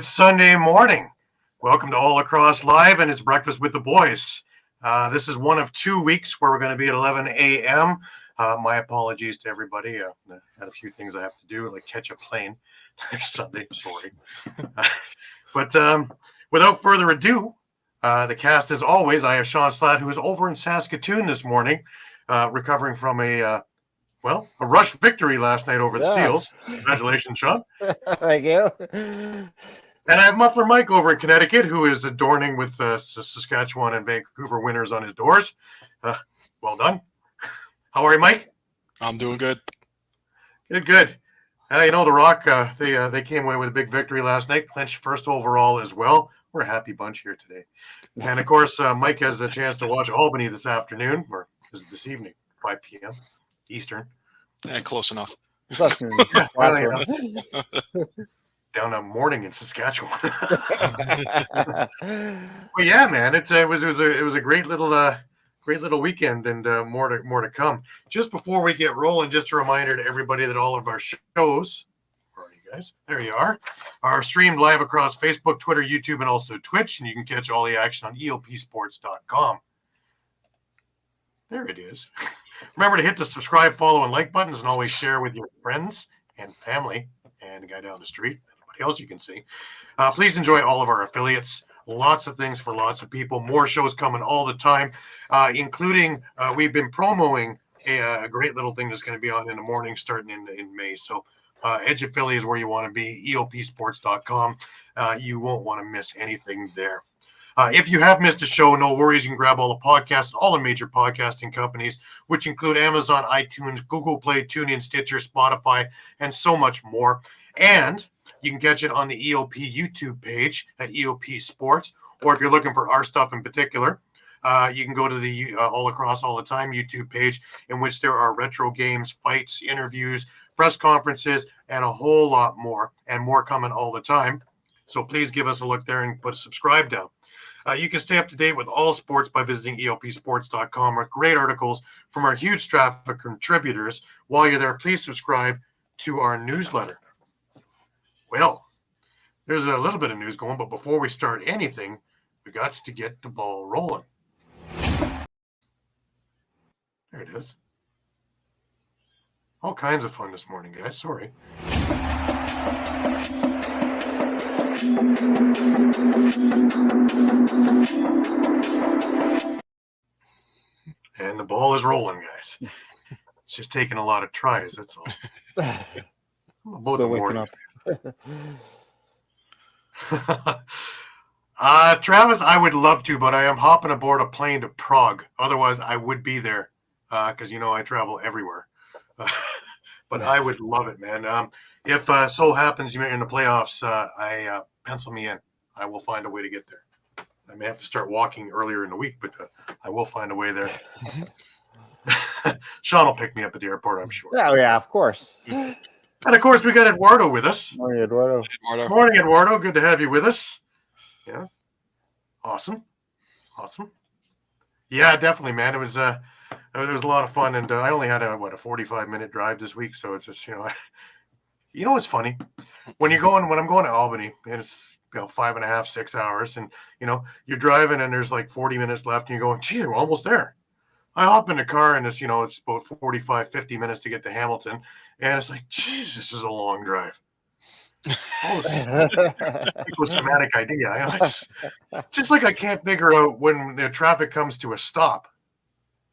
Good Sunday morning. Welcome to All Lacrosse Live and it's Breakfast with the Boys. This is one of 2 weeks where we're going to be at 11 a.m. My apologies to everybody. I had a few things I have to do, like catch a plane next Sunday. Sorry. But without further ado, the cast as always, I have Shawn Slaght, who is over in Saskatoon this morning, recovering from a rush victory last night over the Seals. Congratulations, Shawn. Thank you. And I have Muffler Mike over in Connecticut, who is adorning with Saskatchewan and Vancouver winners on his doors. Well done. How are you, Mike? I'm doing good. Good. The Rock, they came away with a big victory last night, clinched first overall as well. We're a happy bunch here today. And, of course, Mike has a chance to watch Albany this afternoon, or this evening, 5 p.m. Eastern. Close enough. Down a morning in Saskatchewan. Well, yeah, man, it was a great little weekend, and more to come. Just before we get rolling, just a reminder to everybody that all of our shows, where are you guys? There you are streamed live across Facebook, Twitter, YouTube, and also Twitch, and you can catch all the action on elpsports.com. There it is. Remember to hit the subscribe, follow, and like buttons, and always share with your friends and family and the guy down the street, anybody else you can see. Please enjoy all of our affiliates. Lots of things for lots of people. More shows coming all the time, including we've been promoting a great little thing that's going to be on in the morning starting in May. So Edge of Philly is where you want to be, elpsports.com. You won't want to miss anything there. If you have missed a show, no worries. You can grab all the podcasts, all the major podcasting companies, which include Amazon, iTunes, Google Play, TuneIn, Stitcher, Spotify, and so much more. And you can catch it on the EOP YouTube page at EOP Sports. Or if you're looking for our stuff in particular, you can go to the All Across All the Time YouTube page, in which there are retro games, fights, interviews, press conferences, and a whole lot more, and more coming all the time. So please give us a look there and put a subscribe down. You can stay up to date with all sports by visiting elpsports.com with great articles from our huge staff of contributors. While you're there, please subscribe to our newsletter. Well, there's a little bit of news going, but before we start anything, we got to get the ball rolling. There it is. All kinds of fun this morning, guys. Sorry. And the ball is rolling, guys. It's just taking a lot of tries, that's all. About so waking up. Travis, I would love to, but I am hopping aboard a plane to Prague. Otherwise, I would be there because, I travel everywhere. But I would love it, man. If so happens you're in the playoffs, I pencil me in. I will find a way to get there. I may have to start walking earlier in the week, but I will find a way there. Shawn will pick me up at the airport, I'm sure. Oh, yeah, of course. And, of course, we got Eduardo with us. Morning, Eduardo. Morning, Eduardo. Good to have you with us. Yeah. Awesome. Yeah, definitely, man. It was a lot of fun, and I only had a 45-minute drive this week, so it's just, it's funny? When I'm going to Albany, and it's 5.5, 6 hours, and you're driving and there's like 40 minutes left and you're going, gee, we're almost there. I hop in the car and it's it's about 45, 50 minutes to get to Hamilton, and it's like, geez, this is a long drive. Schematic idea. Just like I can't figure out when the traffic comes to a stop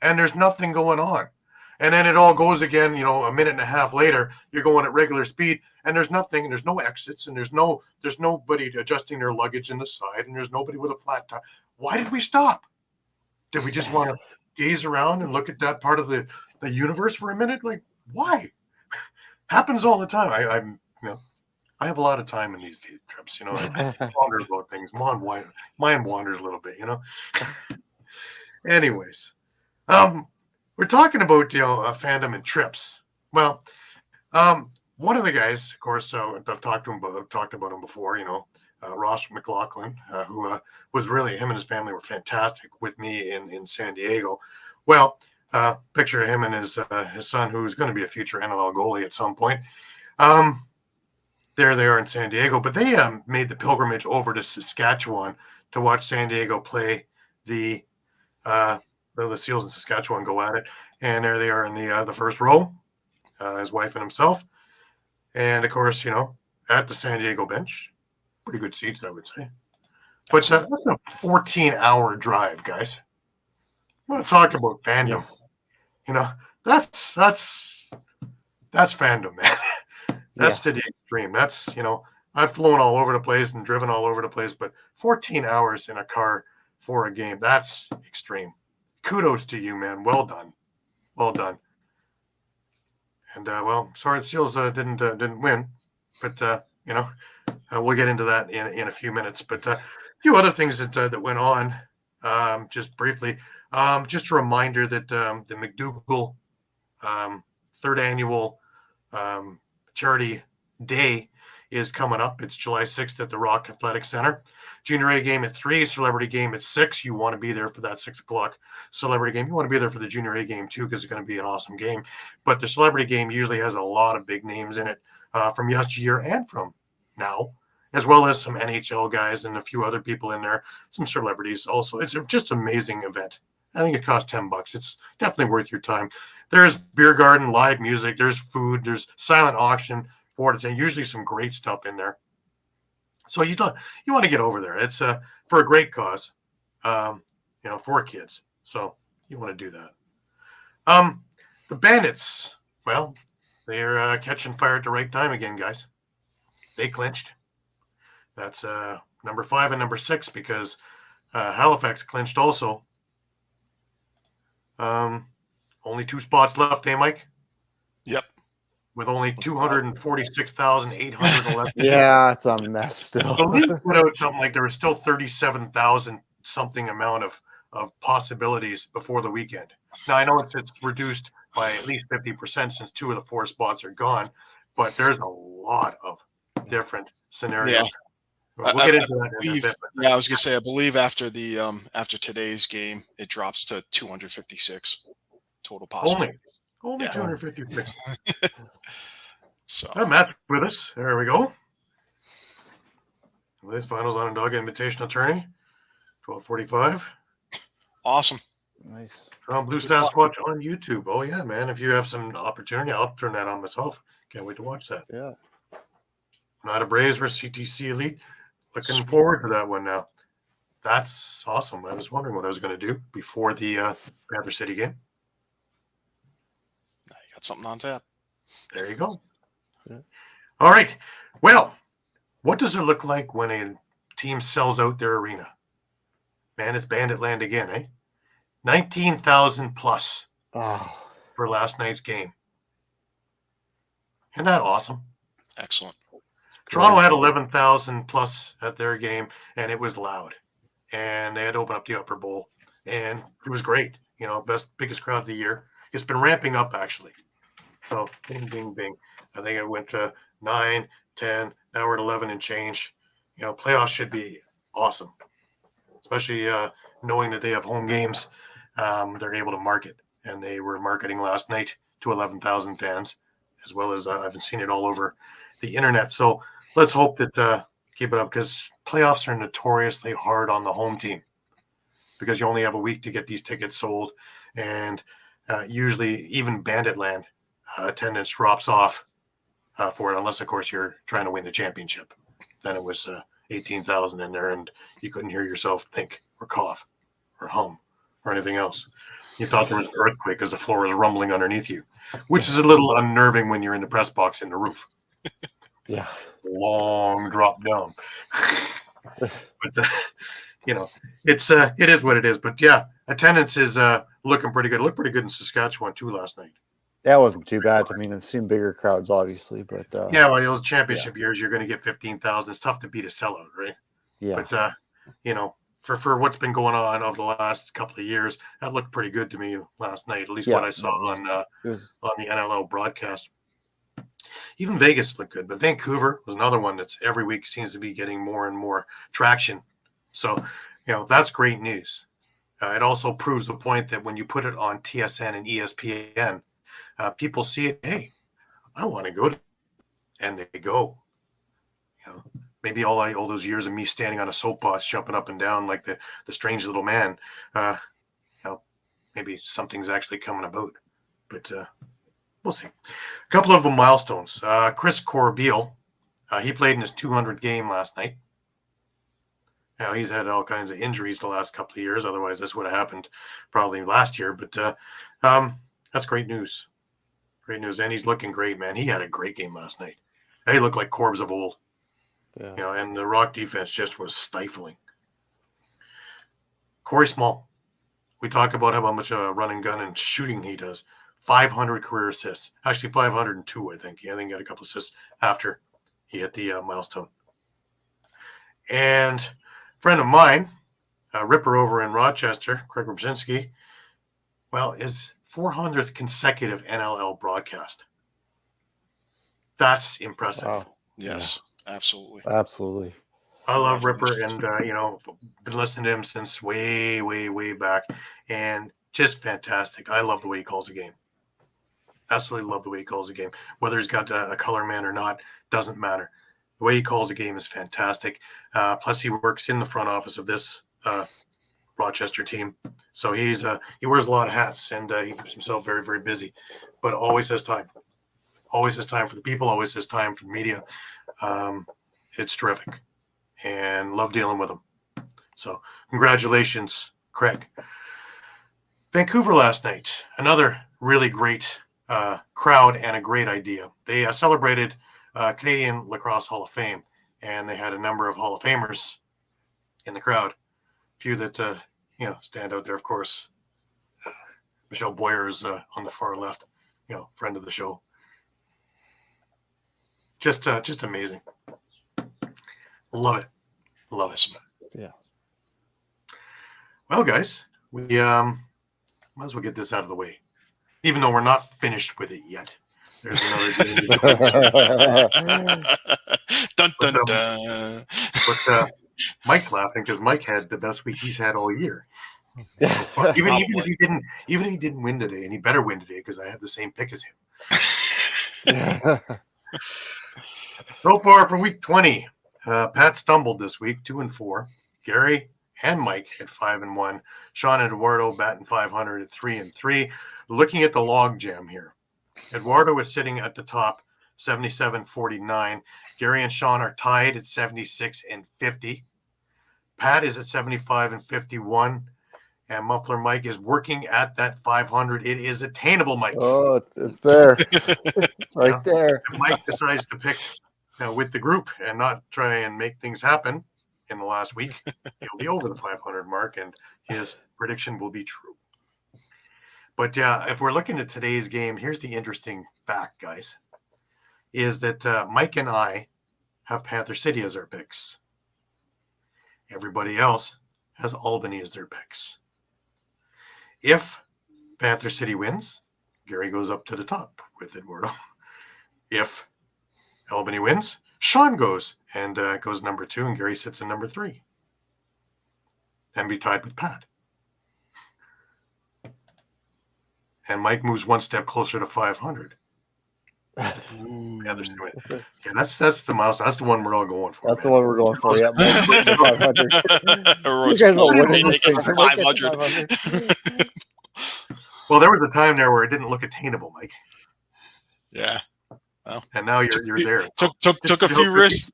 and there's nothing going on. And then it all goes again, a minute and a half later, you're going at regular speed and there's nothing, and there's no exits, and there's nobody adjusting their luggage in the side, and there's nobody with a flat tire. Why did we stop? Did we just want to gaze around and look at that part of the universe for a minute? Like, why? Happens all the time. I have a lot of time in these field trips, I ponder about things. Mind wanders a little bit, Anyways, we're talking about, fandom and trips. Well, one of the guys, of course, I've talked about him before, Ross McLaughlin, who was really, him and his family were fantastic with me in San Diego. Well, picture of him and his son, who's going to be a future NLL goalie at some point. there they are in San Diego, but they made the pilgrimage over to Saskatchewan to watch San Diego play the Seals in Saskatchewan go at it. And there they are in the first row, his wife and himself. And of course, at the San Diego bench, pretty good seats, I would say. But that's a 14-hour drive, guys. I want to talk about fandom. Yeah. That's fandom, man. That's to the extreme. That's, I've flown all over the place and driven all over the place, but 14 hours in a car for a game, that's extreme. Kudos to you, man. Well done. Well done. And, sorry the Seals didn't win, but, we'll get into that in a few minutes. But a few other things that went on, just briefly. Just a reminder that the McDougall third annual charity day is coming up. It's July 6th at the Rock Athletic Center. Junior A game at 3, celebrity game at 6. You want to be there for that 6 o'clock celebrity game. You want to be there for the Junior A game too, because it's going to be an awesome game. But the celebrity game usually has a lot of big names in it from yesteryear and from now, as well as some NHL guys and a few other people in there, some celebrities also. It's just an amazing event. I think it costs $10. It's definitely worth your time. There's beer garden, live music, there's food, there's silent auction, 4 to 10, usually some great stuff in there. So you want to get over there. It's for a great cause, for kids. So you want to do that. The Bandits, well, they're catching fire at the right time again, guys. They clinched. That's number 5 and number 6 because Halifax clinched also. Only 2 spots left, Mike? Yep. With only 246,811. Yeah, it's a mess still. The league put out something like there was still 37,000 something amount of possibilities before the weekend. Now, I know it's reduced by at least 50% since 2 of the 4 spots are gone, but there's a lot of different scenarios. Yeah. We'll get into that in a bit. Yeah, I was gonna say, I believe after the after today's game, it drops to 256 total possible. Only 256. So Matt's with us. There we go. This finals on a dog invitational tourney, 12:45. awesome. Nice. From Blue Sasquatch on YouTube. Oh yeah, man! If you have some opportunity, I'll turn that on myself. Can't wait to watch that. Yeah. Not a Braves versus CTC Elite. Looking forward to that one now. That's awesome. I was wondering what I was going to do before the Panther City game. Now you got something on tap. There you go. Yeah. All right. Well, what does it look like when a team sells out their arena? Man, it's Bandit Land again, eh? 19,000 plus for last night's game. Isn't that awesome? Excellent. Toronto had 11,000 plus at their game, and it was loud. And they had to open up the upper bowl, and it was great. Biggest crowd of the year. It's been ramping up, actually. So, bing, bing, bing. I think it went to 9, 10, now we're at 11 and change. Playoffs should be awesome, especially knowing that they have home games. They're able to market, and they were marketing last night to 11,000 fans, as well as I've seen it all over the internet. So let's hope that keep it up, because playoffs are notoriously hard on the home team because you only have a week to get these tickets sold, and usually even Bandit Land attendance drops off for it, unless of course you're trying to win the championship. Then it was 18,000 in there, and you couldn't hear yourself think or cough or hum or anything else. You thought there was an earthquake because the floor was rumbling underneath you, which is a little unnerving when you're in the press box in the roof. Yeah. Long drop down. But it is what it is. But yeah, attendance is looking pretty good. It looked pretty good in Saskatchewan too last night. That wasn't too bad. I mean, I've seen bigger crowds, obviously, but those championship years, you're going to get 15,000. It's tough to beat a sellout, right? Yeah. But for what's been going on over the last couple of years, that looked pretty good to me last night. At least what I saw on the NLL broadcast. Even Vegas looked good, but Vancouver was another one that's every week seems to be getting more and more traction. So, that's great news. It also proves the point that when you put it on TSN and ESPN, people see it. Hey, I want to go, and they go. maybe all those years of me standing on a soapbox, jumping up and down like the strange little man, maybe something's actually coming about. But we'll see. A couple of them milestones. Chris Corbeil, he played in his 200 game last night. Now, he's had all kinds of injuries the last couple of years. Otherwise, this would have happened probably last year. But that's great news. Great news. And he's looking great, man. He had a great game last night. He looked like Corbs of old. Yeah. And the Rock defense just was stifling. Corey Small. We talk about how much run and gun and shooting he does. 500 career assists. Actually, 502, I think. I think he got a couple assists after he hit the milestone. And a friend of mine, Ripper over in Rochester, Craig Robzinski, well, his 400th consecutive NLL broadcast. That's impressive. Wow. Yes, absolutely. Absolutely. I love Ripper, and been listening to him since way, way, way back, and just fantastic. I love the way he calls a game. Absolutely love the way he calls a game. Whether he's got a color man or not, doesn't matter. The way he calls a game is fantastic. Plus, he works in the front office of this Rochester team, so he wears a lot of hats, and he keeps himself very, very busy, but always has time. Always has time for the people. Always has time for the media. It's terrific. And love dealing with him. So congratulations, Craig. Vancouver last night, another really great crowd and a great idea. They celebrated Canadian Lacrosse Hall of Fame, and they had a number of Hall of Famers in the crowd. A few that stand out there, of course. Michelle Boyer is on the far left, friend of the show. Just amazing. Love it. Love it. Yeah. Well, guys, we might as well get this out of the way. Even though we're not finished with it yet. There's another game. Dun, dun, dun. But Mike's laughing because Mike had the best week he's had all year. So far. Even if he didn't win today, and he better win today because I have the same pick as him. So far for week 20. Pat stumbled this week, 2-4. Gary and Mike at 5-1. Shawn and Eduardo batting 500 at 3-3. Looking at the log jam here, Eduardo is sitting at the top, 77-49. Gary and Shawn are tied at 76-50. Pat is at 75-51. And Muffler Mike is working at that 500. It is attainable, Mike. Oh, it's there. It's right there. If Mike decides to pick with the group and not try and make things happen in the last week, he'll be over the 500 mark, and his prediction will be true. But if we're looking at today's game, here's the interesting fact, guys, is that Mike and I have Panther City as our picks. Everybody else has Albany as their picks. If Panther City wins, Gary goes up to the top with Eduardo. If Albany wins, Shawn goes and goes number 2, and Gary sits in number 3. And be tied with Pat. And Mike moves one step closer to 500. Panthers to win. Yeah, that's the milestone. That's the one we're all going for. That's the one we're going for. Yeah, 500. You guys are winning make this it thing. 500. Well, there was a time there where it didn't look attainable, Mike. Yeah. Well, and now you're there. Took a few risks.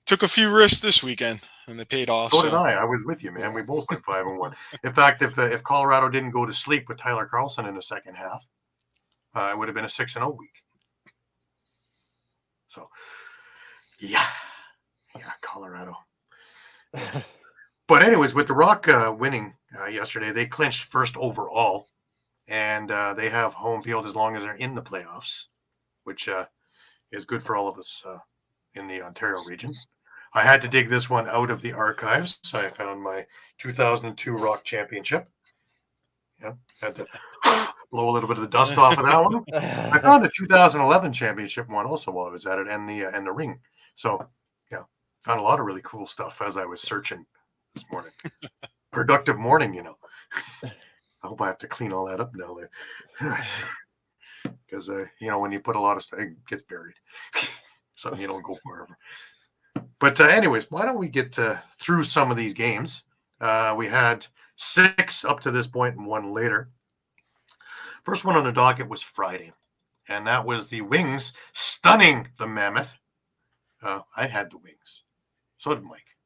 Took a few risks this weekend, and they paid off. So did I. I was with you, man. We both went 5-1. In fact, if Colorado didn't go to sleep with Tyler Carlson in the second half, it would have been a 6-0 week. So, yeah, Colorado. But anyways, with the Rock winning yesterday, they clinched first overall, and they have home field as long as they're in the playoffs, which is good for all of us in the Ontario region. I had to dig this one out of the archives, so I found my 2002 Rock Championship. Yeah, had to blow a little bit of the dust off of that one. I found a 2011 championship one also while I was at it, and the ring. So, yeah, found a lot of really cool stuff as I was searching this morning. Productive morning, I hope I have to clean all that up now. Because, when you put a lot of stuff, it gets buried. So you don't go forever. But anyways, why don't we get through some of these games? We had 6 up to this point and 1 later. First one on the docket was Friday, and that was the Wings stunning the Mammoth. I had the Wings. So did Mike.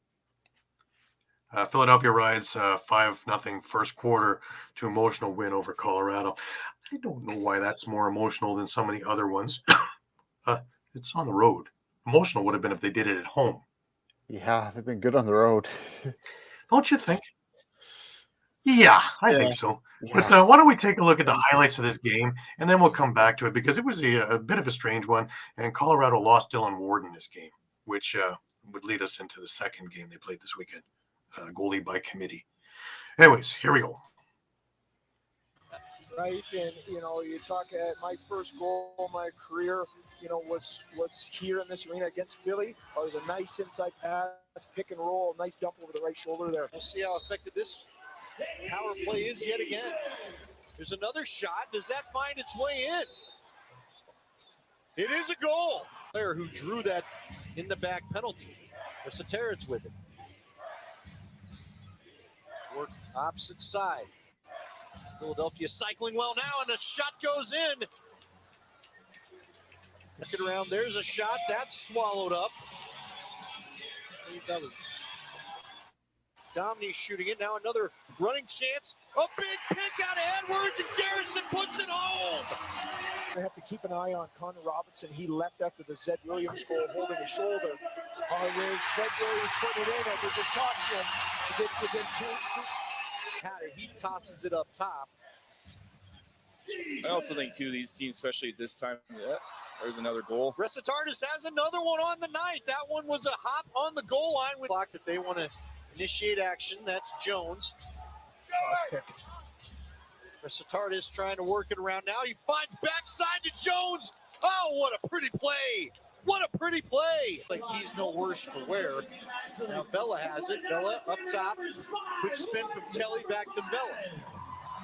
Philadelphia rides 5-0 first quarter to emotional win over Colorado. I don't know why that's more emotional than some of the other ones. It's on the road. Emotional would have been if they did it at home. Yeah, they've been good on the road. Don't you think? Yeah, I think so. Yeah. But why don't we take a look at the highlights of this game, and then we'll come back to it, because it was a bit of a strange one, and Colorado lost Dylan Ward in this game, which would lead us into the second game they played this weekend, goalie by committee. Anyways, here we go. Right, and you talk at my first goal of my career, was here in this arena against Philly. Or the nice inside pass, pick and roll, nice dump over the right shoulder there. We'll see how effective this power play is yet again. There's another shot. Does that find its way in? It is a goal. Player who drew that in the back penalty. Versaterets with it. Work opposite side. Philadelphia cycling well now, and the shot goes in. Look it around. There's a shot. That's swallowed up. I believe that was Domney shooting it. Now another running chance. A big pick out of Edwards, and Garrison puts it home. I have to keep an eye on Connor Robinson. He left after the Zed Williams goal, holding his shoulder. There's Zed Williams putting it in after just talking to him. Within two. He tosses it up top. I also think, too, these teams, especially at this time, there's another goal. Resitardis has another one on the night. That one was a hop on the goal line with block that they want to initiate action. That's Jones. Resitardis trying to work it around now. He finds backside to Jones. Oh, what a pretty play. What a pretty play. Like he's no worse for wear. Now Bella has it. Bella up top. Quick spin from Kelly back to Bella.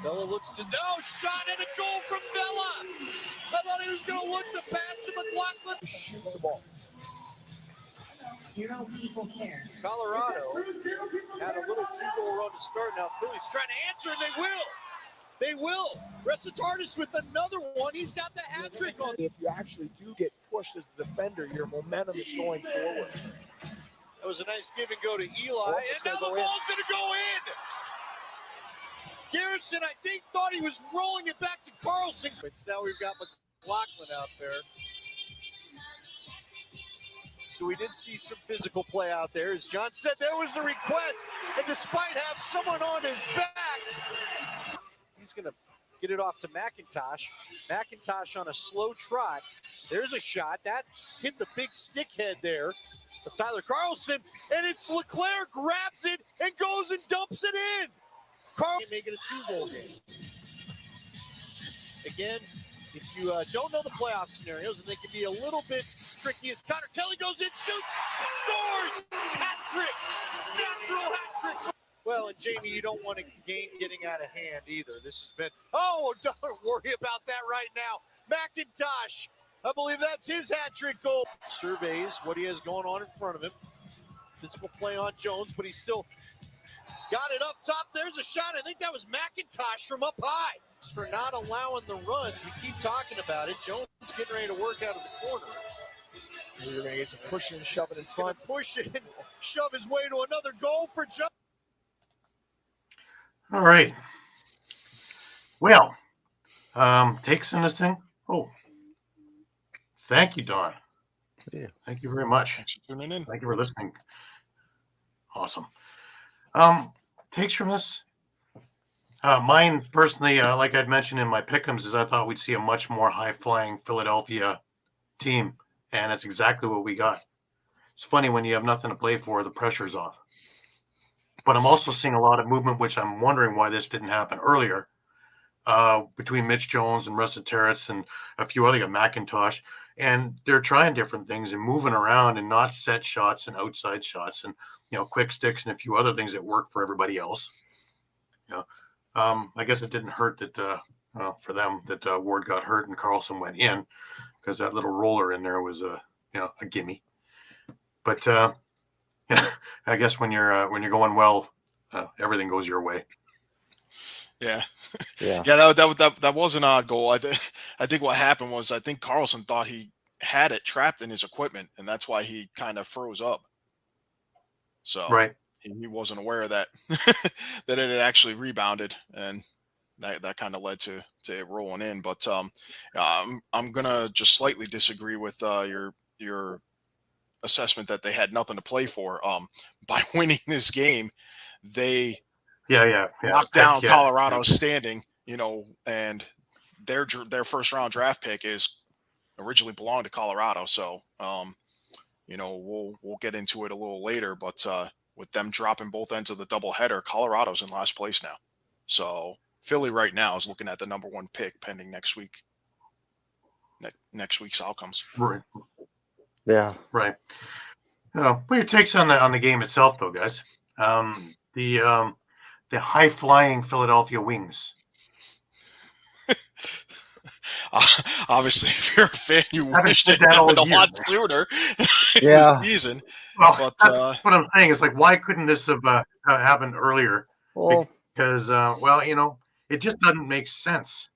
Bella looks to shot and a goal from Bella. I thought he was going to look to pass to McLaughlin. Shoots the ball. Colorado had a little 2-goal run to start. Now Philly's trying to answer, and they will. They will. Resitardis with another one. He's got the hat trick on. If you actually do get pushed as a defender, your momentum is going forward. That was a nice give and go to Eli. And now the ball's going to go in. Garrison, I think, thought he was rolling it back to Carlson. Now we've got McLaughlin out there. So we did see some physical play out there. As John said, there was the request. And despite having someone on his back, he's going to get it off to McIntosh. McIntosh on a slow trot. There's a shot. That hit the big stick head there of Tyler Carlson. And it's Leclerc grabs it and goes and dumps it in. Carlson making a 2-goal game. Again, if you don't know the playoff scenarios, and they can be a little bit tricky, as Connor Kelly goes in, shoots, scores, hat trick, natural hat trick. Well, and Jamie, you don't want a game getting out of hand either. This has been, don't worry about that right now. McIntosh, I believe that's his hat trick goal. Surveys what he has going on in front of him. Physical play on Jones, but he's still got it up top. There's a shot. I think that was McIntosh from up high. For not allowing the runs. We keep talking about it. Jones getting ready to work out of the corner. You're going to get some pushing and shoving in front. Push it and shove his way to another goal for Jones. All right. Well, takes in this thing. Oh, thank you, Don. Yeah. Thank you very much. Thanks for tuning in. Thank you for listening. Awesome. Takes from this. Mine personally, like I'd mentioned in my pick'ems, is I thought we'd see a much more high-flying Philadelphia team, and it's exactly what we got. It's funny when you have nothing to play for, the pressure's off. But I'm also seeing a lot of movement, which I'm wondering why this didn't happen earlier, between Mitch Jones and Resitardis and a few other guys, McIntosh, and they're trying different things and moving around and not set shots and outside shots and quick sticks and a few other things that work for everybody else. I guess it didn't hurt that for them that Ward got hurt and Carlson went in, because that little roller in there was a gimme. But you know, I guess when you're going well, everything goes your way. Yeah. Yeah. Yeah, that was an odd goal. I think what happened was I think Carlson thought he had it trapped in his equipment, and that's why he kind of froze up. So Right. he wasn't aware of that that it had actually rebounded, and that kind of led to it rolling in. But I'm gonna just slightly disagree with your assessment that they had nothing to play for. By winning this game, they Yeah. knocked Heck down yeah. Colorado's standing, and their first round draft pick is originally belonged to Colorado. So, we'll get into it a little later, but with them dropping both ends of the doubleheader, Colorado's in last place now. So Philly right now is looking at the number 1 pick pending next week's outcomes. Right. Yeah. Right. What are your takes on the game itself, though, guys? The high flying Philadelphia Wings. Obviously, if you're a fan, you Haven't wished said it that all happened a year, lot man. sooner in Yeah. the season. Well, But that's what I'm saying. Is like, why couldn't this have happened earlier? Well, Because, it just doesn't make sense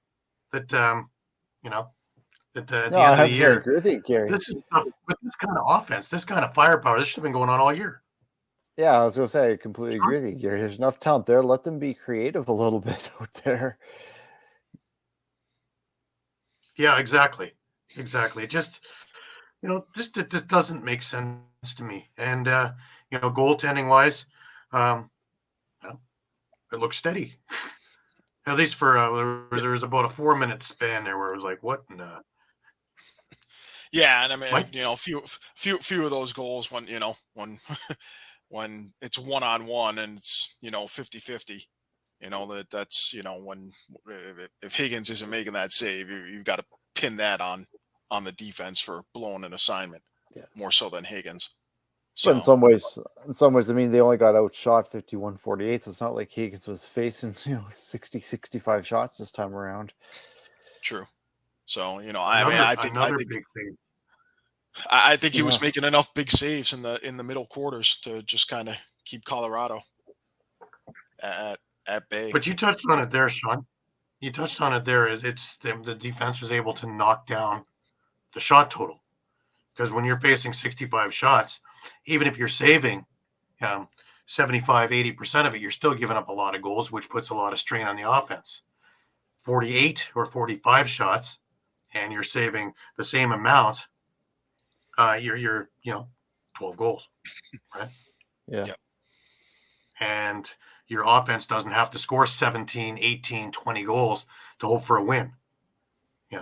that, at the no, end I of the have to year, agree with you, Gary. with this kind of offense, this kind of firepower, this should have been going on all year. Yeah, I was gonna say I completely agree with you, Gary. There's enough talent there. Let them be creative a little bit out there. Yeah, exactly. It just doesn't make sense to me. And, goaltending wise, it looks steady. At least for there was about a 4-minute span there where it was like, what? yeah, and I mean, Mike? few of those goals when when it's 1-on-1 and it's 50-50. That's when if Higgins isn't making that save, you've got to pin that on the defense for blowing an assignment, Yeah. more so than Higgins. But in So some ways, I mean, they only got outshot 51-48, so it's not like Higgins was facing 60, 65 shots this time around. true. So Another I big thing. think he was making enough big saves in the middle quarters to just kind of keep Colorado at bay. But you touched on it there, Shawn. You touched on it there. It's the defense was able to knock down the shot total, because when you're facing 65 shots, even if you're saving 75-80% of it, you're still giving up a lot of goals, which puts a lot of strain on the offense. 48 or 45 shots, and you're saving the same amount. You're 12 goals, right? Yeah. Yep. And your offense doesn't have to score 17, 18, 20 goals to hope for a win.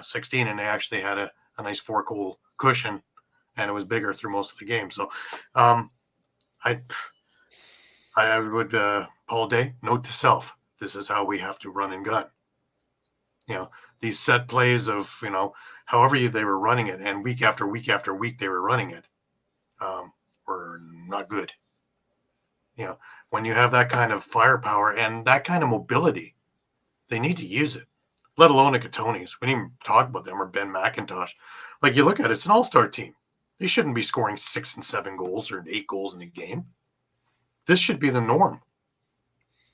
16, and they actually had a nice 4-goal cushion, and it was bigger through most of the game. So I would, Paul Day, note to self, this is how we have to run and gun. These set plays of, however they were running it, and week after week after week they were running it, were not good. When you have that kind of firepower and that kind of mobility, they need to use it, let alone the Catonis. We didn't even talk about them, or Ben McIntosh. Like, you look at it, it's an all-star team. They shouldn't be scoring 6 and 7 goals or 8 goals in a game. This should be the norm.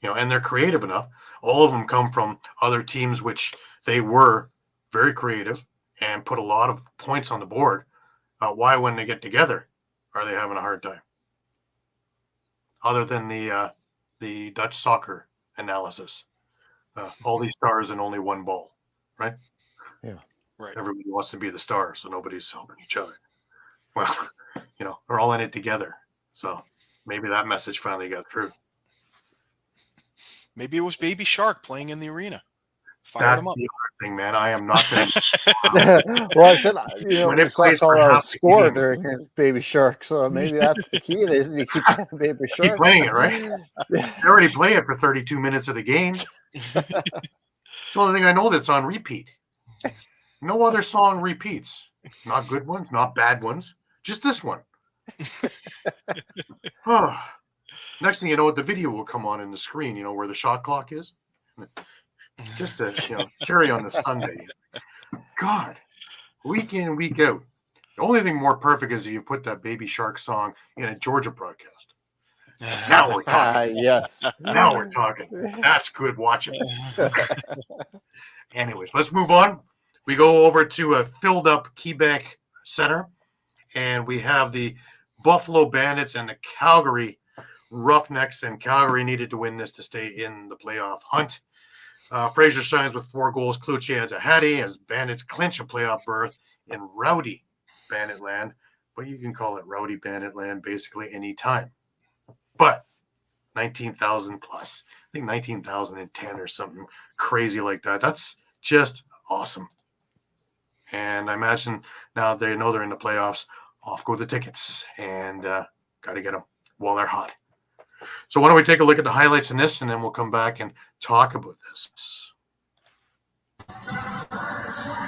And they're creative enough. All of them come from other teams, which they were very creative and put a lot of points on the board. Why, when they get together, are they having a hard time? Other than the Dutch soccer analysis, all these stars and only one ball, right? Yeah. Right. Everybody wants to be the star, so nobody's helping each other. Well, they're all in it together. So maybe that message finally got through. Maybe it was Baby Shark playing in the arena. Fired That's him up. the other thing, man. I am not going to. Well, I said, When we it saw plays for Colorado half the score game. during his Baby Shark, so maybe that's the key. They need to keep playing Baby Shark. Keep playing it, right? They already play it for 32 minutes of the game. It's the only thing I know that's on repeat. No other song repeats. Not good ones, not bad ones. Just this one. Oh. Next thing you know, the video will come on in the screen, where the shot clock is. Just to cherry on the Sunday. God, week in, week out, The only thing more perfect is if you put that Baby Shark song in a Georgia broadcast. Now we're talking. Yes. Now we're talking. That's good watching. Anyways, let's move on. We go over to a filled up KeyBank Center, and we have the Buffalo Bandits and the Calgary Roughnecks, and Calgary needed to win this to stay in the playoff hunt. Fraser shines with 4 goals. Cloutier adds a hattie as Bandits clinch a playoff berth in rowdy Bandit land, but you can call it rowdy Bandit land basically any time. But 19,000 plus, I think 19,010 or something crazy like that. That's just awesome. And I imagine now they know they're in the playoffs, off go the tickets, and got to get them while they're hot. So why don't we take a look at the highlights in this, and then we'll come back and talk about this.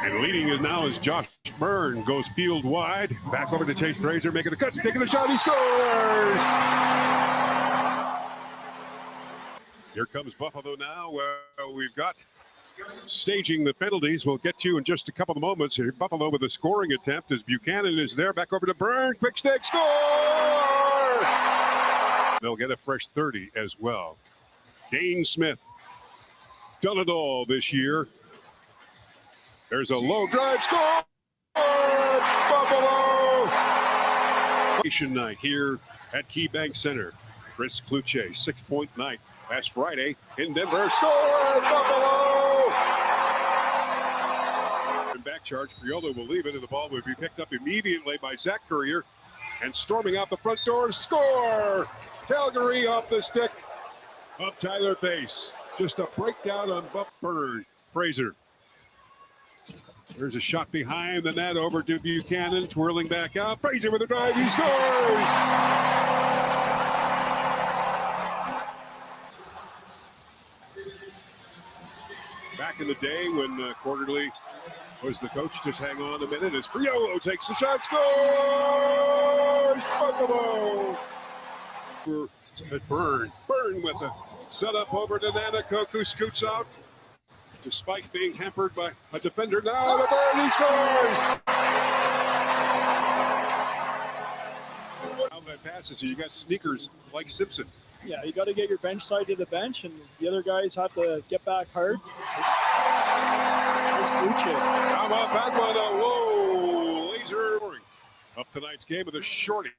And leading it now is Josh Byrne, goes field wide. Back over to Chase Fraser, making the cut, taking a shot, he scores! Here comes Buffalo now. We've got staging the penalties. We'll get to in just a couple of moments. Here, Buffalo with a scoring attempt as Buchanan is there. Back over to Byrne, quick stick, score! They'll get a fresh 30 as well. Dane Smith, done it all this year. There's a low drive, score! Buffalo! Night here at KeyBank Center. Chris Cloutier, 6-point night last Friday in Denver. Score! Buffalo! And back charge, Priolo will leave it, and the ball will be picked up immediately by Zach Courier. And storming out the front door, score! Calgary off the stick of Tyler Bass. Just a breakdown on Buff Byrne. Fraser. There's a shot behind the net over to Buchanan, twirling back out. Fraser with a drive, he scores! Back in the day when Quarterly was the coach, just hang on a minute as Priolo takes the shot, scores! Buffalo! Byrne with a setup over to Nanticoke, who scoots out. Despite being hampered by a defender, now the Byrne, he scores! Outlet passes, so you got sneakers like Simpson. Yeah, you got to get your bench side to the bench, and the other guys have to get back hard. There's Cloutier. How about that one? Whoa, laser. Up tonight's game with a shorty.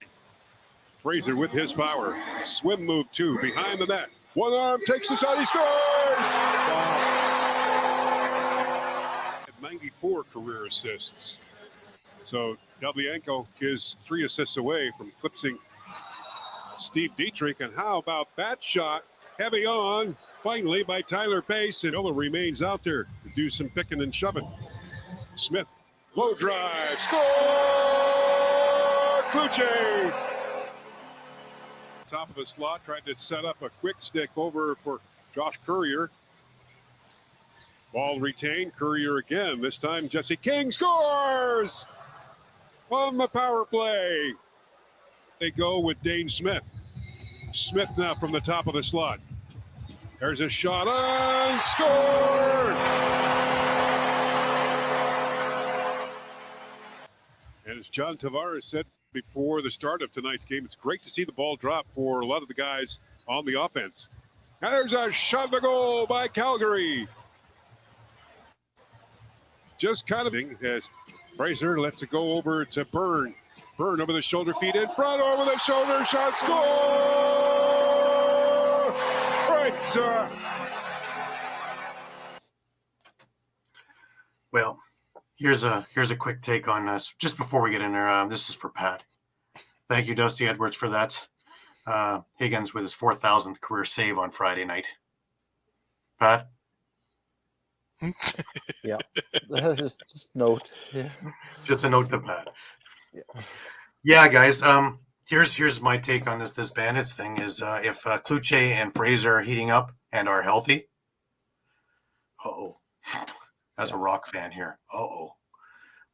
Fraser with his power. Swim move 2 behind the net. One arm takes the shot, he scores! Wow. 94 career assists. So Delbianco is 3 assists away from clipsing Steve Dietrich. And how about that shot? Heavy on, finally, by Tyler Bass. And Miller remains out there to do some picking and shoving. Smith, low drive, score! Cloutier! Top of the slot, tried to set up a quick stick over for Josh Courier. Ball retained, Courier again. This time Jesse King scores! On the power play. They go with Dane Smith. Smith now from the top of the slot. There's a shot on, score! And as John Tavares said before the start of tonight's game, it's great to see the ball drop for a lot of the guys on the offense. Now there's a shot to goal by Calgary. Just kind of as Fraser lets it go over to Byrne. Byrne over the shoulder, feet in front, over the shoulder, shot, score! Fraser! Well, here's a quick take on this. Just before we get in there, this is for Pat. Thank you, Dusty Edwards, for that. Higgins with his 4,000th career save on Friday night. Pat? Yeah. just note. Yeah. Just a note to Pat. Yeah. Yeah, guys. Here's my take on this Bandits thing is if Cloutier and Fraser are heating up and are healthy. As a Rock fan here.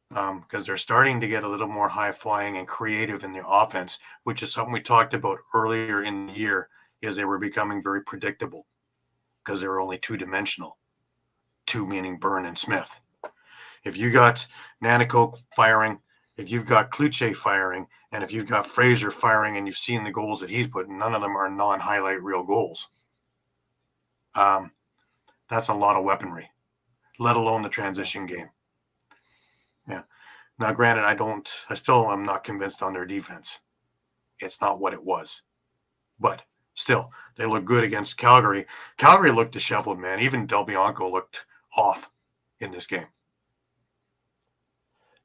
Because they're starting to get a little more high flying and creative in the offense, which is something we talked about earlier in the year. Is they were becoming very predictable because they were only 2-dimensional. 2 meaning Byrne and Smith. If you got Nanticoke firing, if you've got Kluche firing and if you've got Fraser firing and you've seen the goals that he's put, none of them are non-highlight reel goals. That's a lot of weaponry, let alone the transition game. Yeah. Now, granted, I still am not convinced on their defense. It's not what it was. But still, they look good against Calgary. Calgary looked disheveled, man. Even Del Bianco looked off in this game.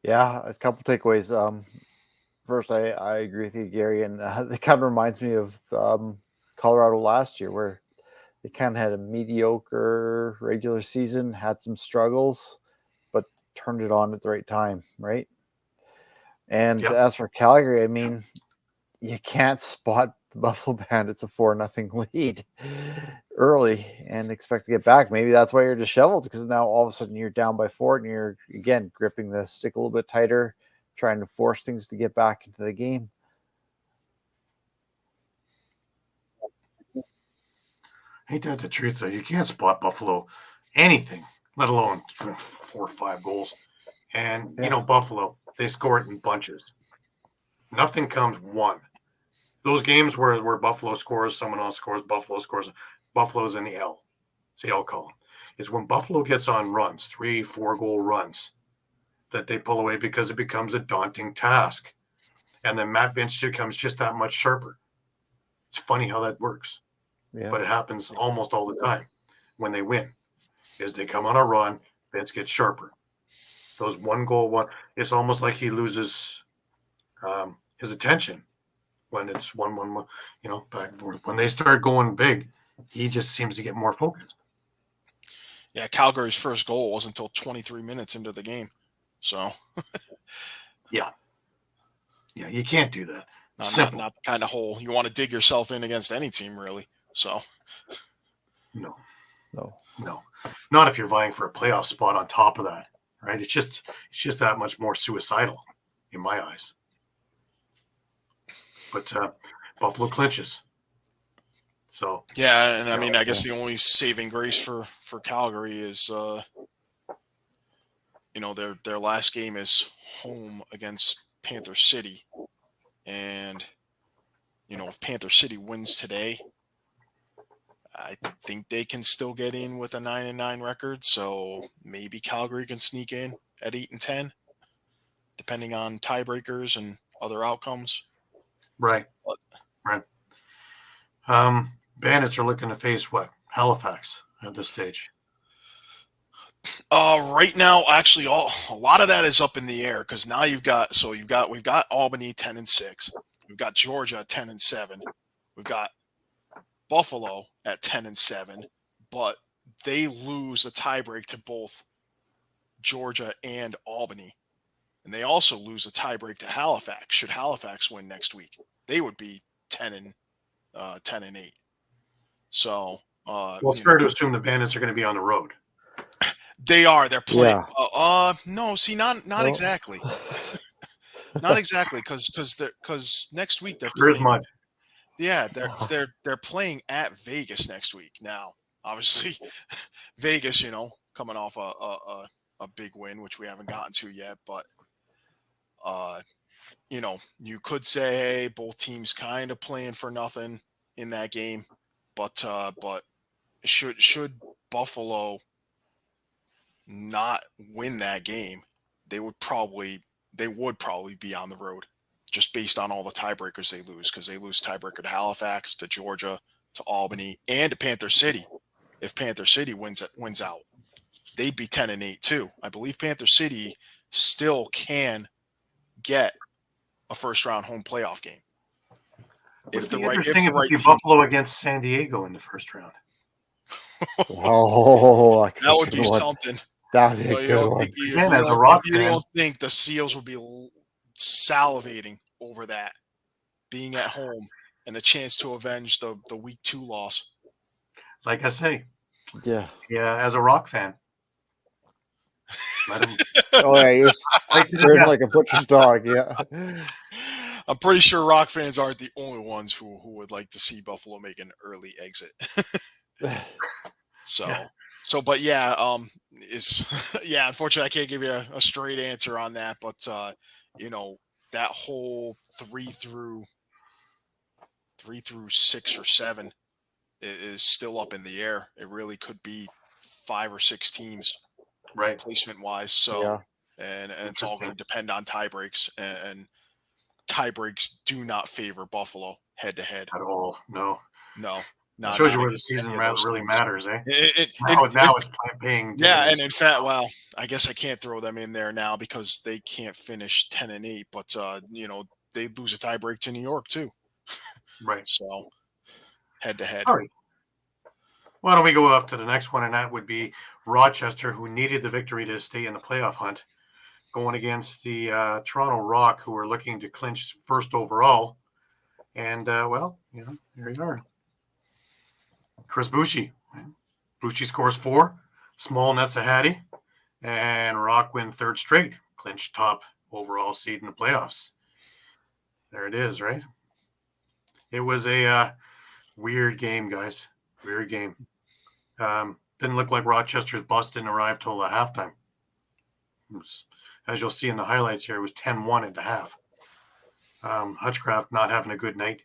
Yeah, a couple takeaways. First, I agree with you, Gary, and it kind of reminds me of Colorado last year, where they kind of had a mediocre regular season, had some struggles, but turned it on at the right time, right? And Yep. as for Calgary, I mean, you can't spot the Buffalo Bandits a 4-0 lead early and expect to get back. Maybe that's why you're disheveled, because now all of a sudden you're down by 4 and you're again gripping the stick a little bit tighter, trying to force things to get back into the game. Ain't that the truth, though? You can't spot Buffalo anything, let alone 4 or 5 goals. And, Yeah. Buffalo, they score it in bunches. Nothing comes one. Those games where Buffalo scores, someone else scores, Buffalo scores, Buffalo's in the L. It's the L column. It's when Buffalo gets on runs, 3-4 goal runs, that they pull away because it becomes a daunting task. And then Matt Vince becomes just that much sharper. It's funny how that works. Yeah. But it happens almost all the time when they win. Is they come on a run, Vince gets sharper. Those 1 goal, it's almost like he loses his attention when it's 1-1, back and forth. When they start going big, he just seems to get more focused. Yeah, Calgary's first goal wasn't until 23 minutes into the game. So Yeah, you can't do that. not the kind of hole you want to dig yourself in against any team, really. So No. No. Not if you're vying for a playoff spot on top of that, right? It's just that much more suicidal in my eyes. But Buffalo clinches. So yeah, and I mean, I guess the only saving grace for Calgary is their last game is home against Panther City, and if Panther City wins today, I think they can still get in with a 9-9 record. So maybe Calgary can sneak in at 8-10, depending on tiebreakers and other outcomes. Right. Bandits are looking to face what? Halifax at this stage. Right now, actually, a lot of that is up in the air, because now we've got Albany 10-6, we've got Georgia at 10-7, we've got Buffalo at 10-7, but they lose a tiebreak to both Georgia and Albany, and they also lose a tiebreak to Halifax. Should Halifax win next week, they would be 10-8. So, it's fair to assume the Bandits are going to be on the road. They are. They're playing. Yeah. No. See, not exactly. Not exactly, because next week they're playing. Mud. Yeah, they're playing at Vegas next week. Now, obviously, Vegas, coming off a big win, which we haven't gotten to yet, but you could say, hey, both teams kind of playing for nothing in that game, but should Buffalo not win that game, they would probably be on the road, just based on all the tiebreakers they lose, because they lose tiebreaker to Halifax, to Georgia, to Albany, and to Panther City. If Panther City wins out, they'd be 10-8 too. I believe Panther City still can get a first round home playoff game. If the interesting if it be Buffalo against San Diego in the first round. Oh, that would be something. That would be a good one. Again, as a Rock fan, you don't think the Seals would be salivating over that, being at home and a chance to avenge the week 2 loss? Like I say, yeah, as a Rock fan, let him. Oh yeah, you're like a butcher's dog. Yeah. I'm pretty sure Rock fans aren't the only ones who would like to see Buffalo make an early exit. But yeah, unfortunately I can't give you a straight answer on that, but that whole 3 through 6 or 7 is still up in the air. It really could be 5 or 6 teams, Right. placement wise. So, Yeah. and it's all going to depend on tie breaks, and tie breaks do not favor Buffalo head to head At all. No. No, It shows you where the against season any of those really teams. matters, eh? It- Now it's paying yeah, dividends. and in fact, well, I guess I can't throw them in there now because they can't finish 10-8. But they lose a tiebreak to New York too. Right. So head to head. All right. Why don't we go up to the next one, and that would be Rochester, who needed the victory to stay in the playoff hunt, going against the Toronto Rock, who are looking to clinch first overall. And, here you are. Chris Bucci. Bucci scores 4. Small nets a Hattie. And Rock win 3rd straight. Clinch top overall seed in the playoffs. There it is, right? It was a weird game, guys. Weird game. Didn't look like Rochester's bus didn't arrive till the halftime. As you'll see in the highlights here, it was 10-1 at the half. Hutchcraft not having a good night,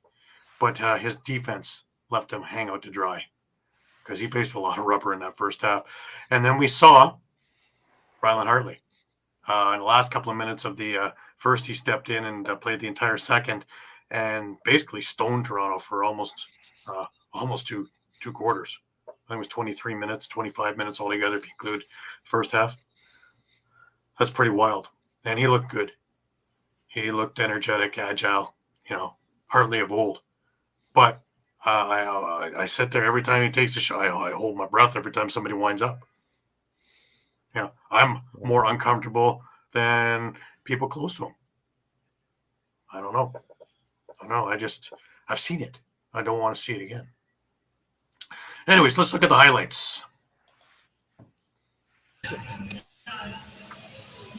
but his defense left him hang out to dry because he faced a lot of rubber in that first half. And then we saw Rylan Hartley. In the last couple of minutes of the first, he stepped in and played the entire second and basically stoned Toronto for almost two quarters. I think it was 23 minutes, 25 minutes altogether if you include the first half. That's pretty wild. And he looked good. He looked energetic, agile, Hartley of old. But I sit there every time he takes a shot. I hold my breath every time somebody winds up. Yeah, I'm more uncomfortable than people close to him. I don't know. I've seen it. I don't want to see it again. Anyways, let's look at the highlights.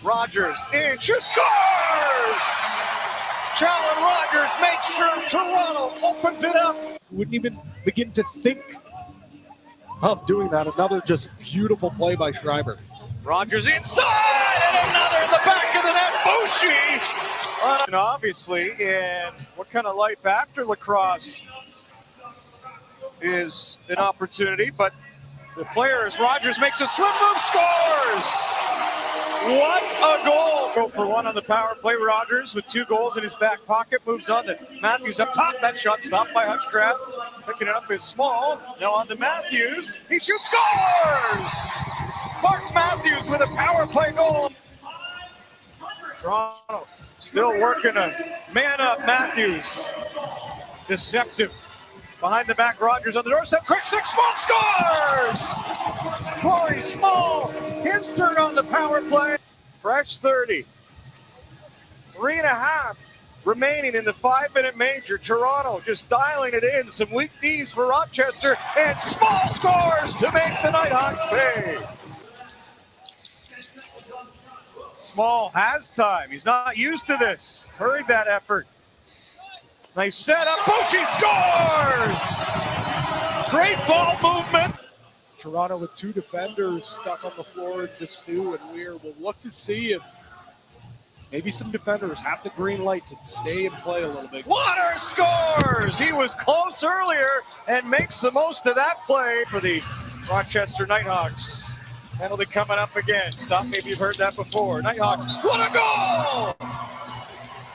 Rogers in, shoots, scores! Shawn Rogers makes sure Toronto opens it up. Wouldn't even begin to think of doing that. Another just beautiful play by Schreiber. Rogers inside, and another in the back of the net. Bushi, and obviously, and what kind of life after Lacrosse is an opportunity, but the player is Rogers makes a swim move, scores! What a goal! Go for one on the power play. Rogers with 2 goals in his back pocket moves on to Matthews up top. That shot stopped by Hutchcraft. Picking it up is Small. Now on to Matthews. He shoots, scores! Mark Matthews with a power play goal. Toronto still working a man up. Matthews. Deceptive. Behind the back, Rogers on the doorstep. Quick stick, Small scores! Corey Small, his turn on the power play. Fresh 30. 3.5 remaining in the 5-minute major. Toronto just dialing it in. Some weak knees for Rochester. And Small scores to make the Nighthawks pay. Small has time. He's not used to this. Hurried that effort. Nice setup. Bushi scores! Great ball movement. Toronto with 2 defenders stuck on the floor to Stu and Weir. We'll look to see if maybe some defenders have the green light to stay and play a little bit. Water scores! He was close earlier and makes the most of that play for the Rochester Nighthawks. Penalty coming up again. Stop me if you've heard that before. Nighthawks, what a goal!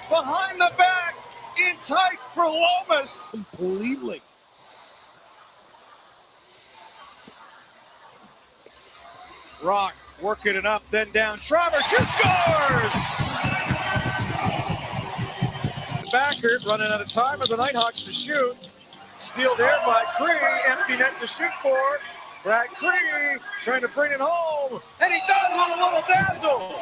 Behind the back, in tight for Lomas. Completely. Rock working it up, then down. Schreiber shoots, scores! Backer running out of time for the Nighthawks to shoot. Steal there by Cree. Empty net to shoot for. Brad Cree trying to bring it home. And he does with a little dazzle.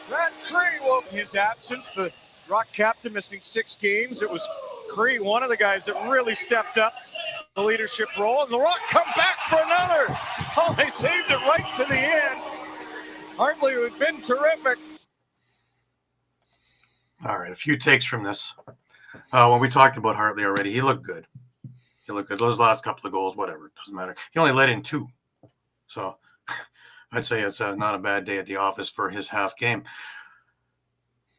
Brad Cree will his absence. The Rock captain missing 6 games. It was Cree, one of the guys that really stepped up the leadership role, and the Rock come back for another. Oh, they saved it right to the end. Hartley, who had been terrific. All right, a few takes from this. When we talked about Hartley already, he looked good. Those last couple of goals, whatever, it doesn't matter. He only let in 2. So I'd say it's not a bad day at the office for his half game.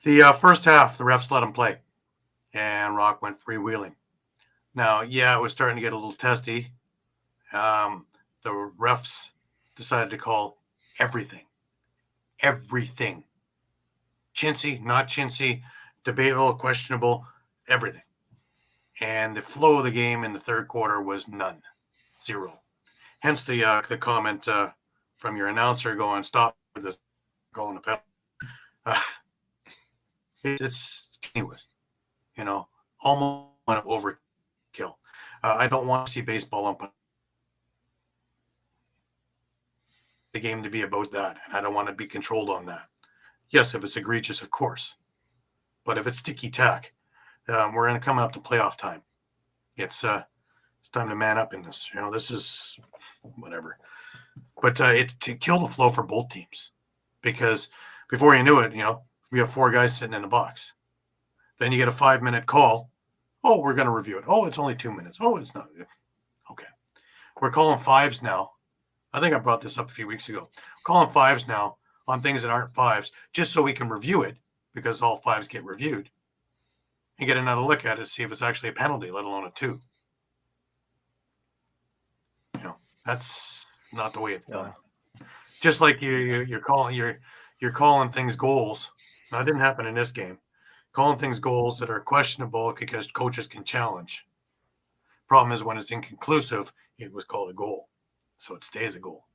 The first half, the refs let him play, and Rock went freewheeling. Now, yeah, it was starting to get a little testy. The refs decided to call everything. Chintzy, not chintzy, debatable, questionable, everything. And the flow of the game in the third quarter was none, 0. Hence the comment from your announcer going, "Stop this, going to penalty." It's continuous, almost kind of overkill. I don't want to see baseball on the game to be about that, and I don't want to be controlled on that. Yes, if it's egregious, of course, but if it's ticky tack, we're coming up to playoff time. It's time to man up in this. This is whatever. But it's to kill the flow for both teams, because before you knew it, we have 4 guys sitting in the box. Then you get a 5-minute call. Oh, we're going to review it. Oh, it's only 2 minutes. Oh, it's not. Okay. We're calling 5s now. I think I brought this up a few weeks ago. We're calling 5s now on things that aren't 5s, just so we can review it, because all 5s get reviewed, and get another look at it, see if it's actually a penalty, let alone a 2. That's not the way it's done. Just like you're calling things goals. Now, it didn't happen in this game. Calling things goals that are questionable because coaches can challenge. Problem is, when it's inconclusive, it was called a goal, so it stays a goal.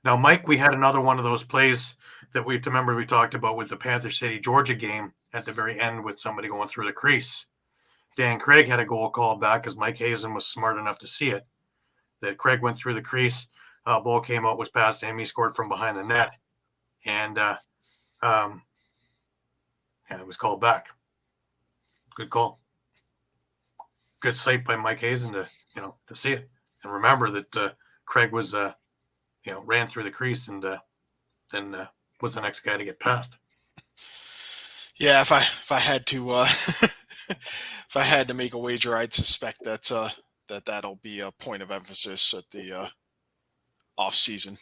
Now, Mike, we had another one of those plays that we talked about with the Panther City, Georgia game at the very end with somebody going through the crease. Dan Craig had a goal called back because Mike Hazen was smart enough to see it, that Craig went through the crease, ball came out, was passed to him, he scored from behind the net, and it was called back. Good call. Good sight by Mike Hazen to see it, and remember that Craig was ran through the crease and then was the next guy to get past. Yeah, if I had to if I had to make a wager, I'd suspect that that'll be a point of emphasis at the off-season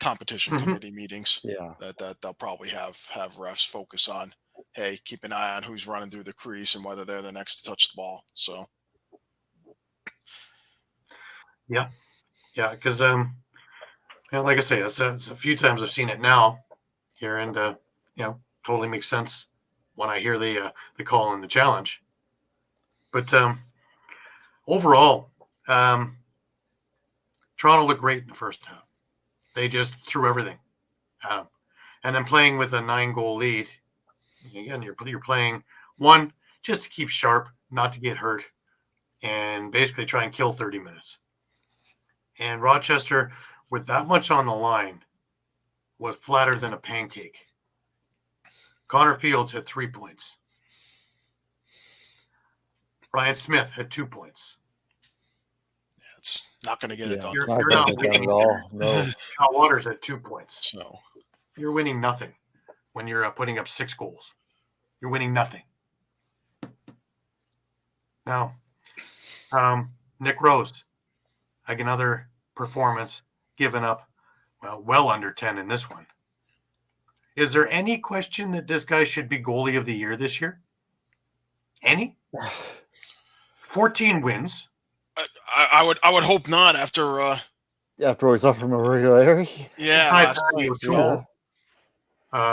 competition committee meetings. Yeah. That they'll probably have refs focus on. Hey, keep an eye on who's running through the crease and whether they're the next to touch the ball. So. Yeah, because like I say, it's a few times I've seen it now here, and totally makes sense when I hear the call and the challenge. But overall, Toronto looked great in the first half. They just threw everything at them, and then playing with a 9-goal lead. Again, you're playing one just to keep sharp, not to get hurt, and basically try and kill 30 minutes. And Rochester, with that much on the line, was flatter than a pancake. Connor Fields had 3 points. Ryan Smith had 2 points. It's not going to get it done. You're Not not going to get winning it all. No. Scott Waters had 2 points. So You're winning nothing when you're putting up 6 goals. You're winning nothing. Now, Nick Rose, like another performance, given up well under 10 in this one. Is there any question that this guy should be goalie of the year this year? Any? 14 wins. I would hope not after After he's off from a regularity. yeah, Tied last Patty night. O'Toole,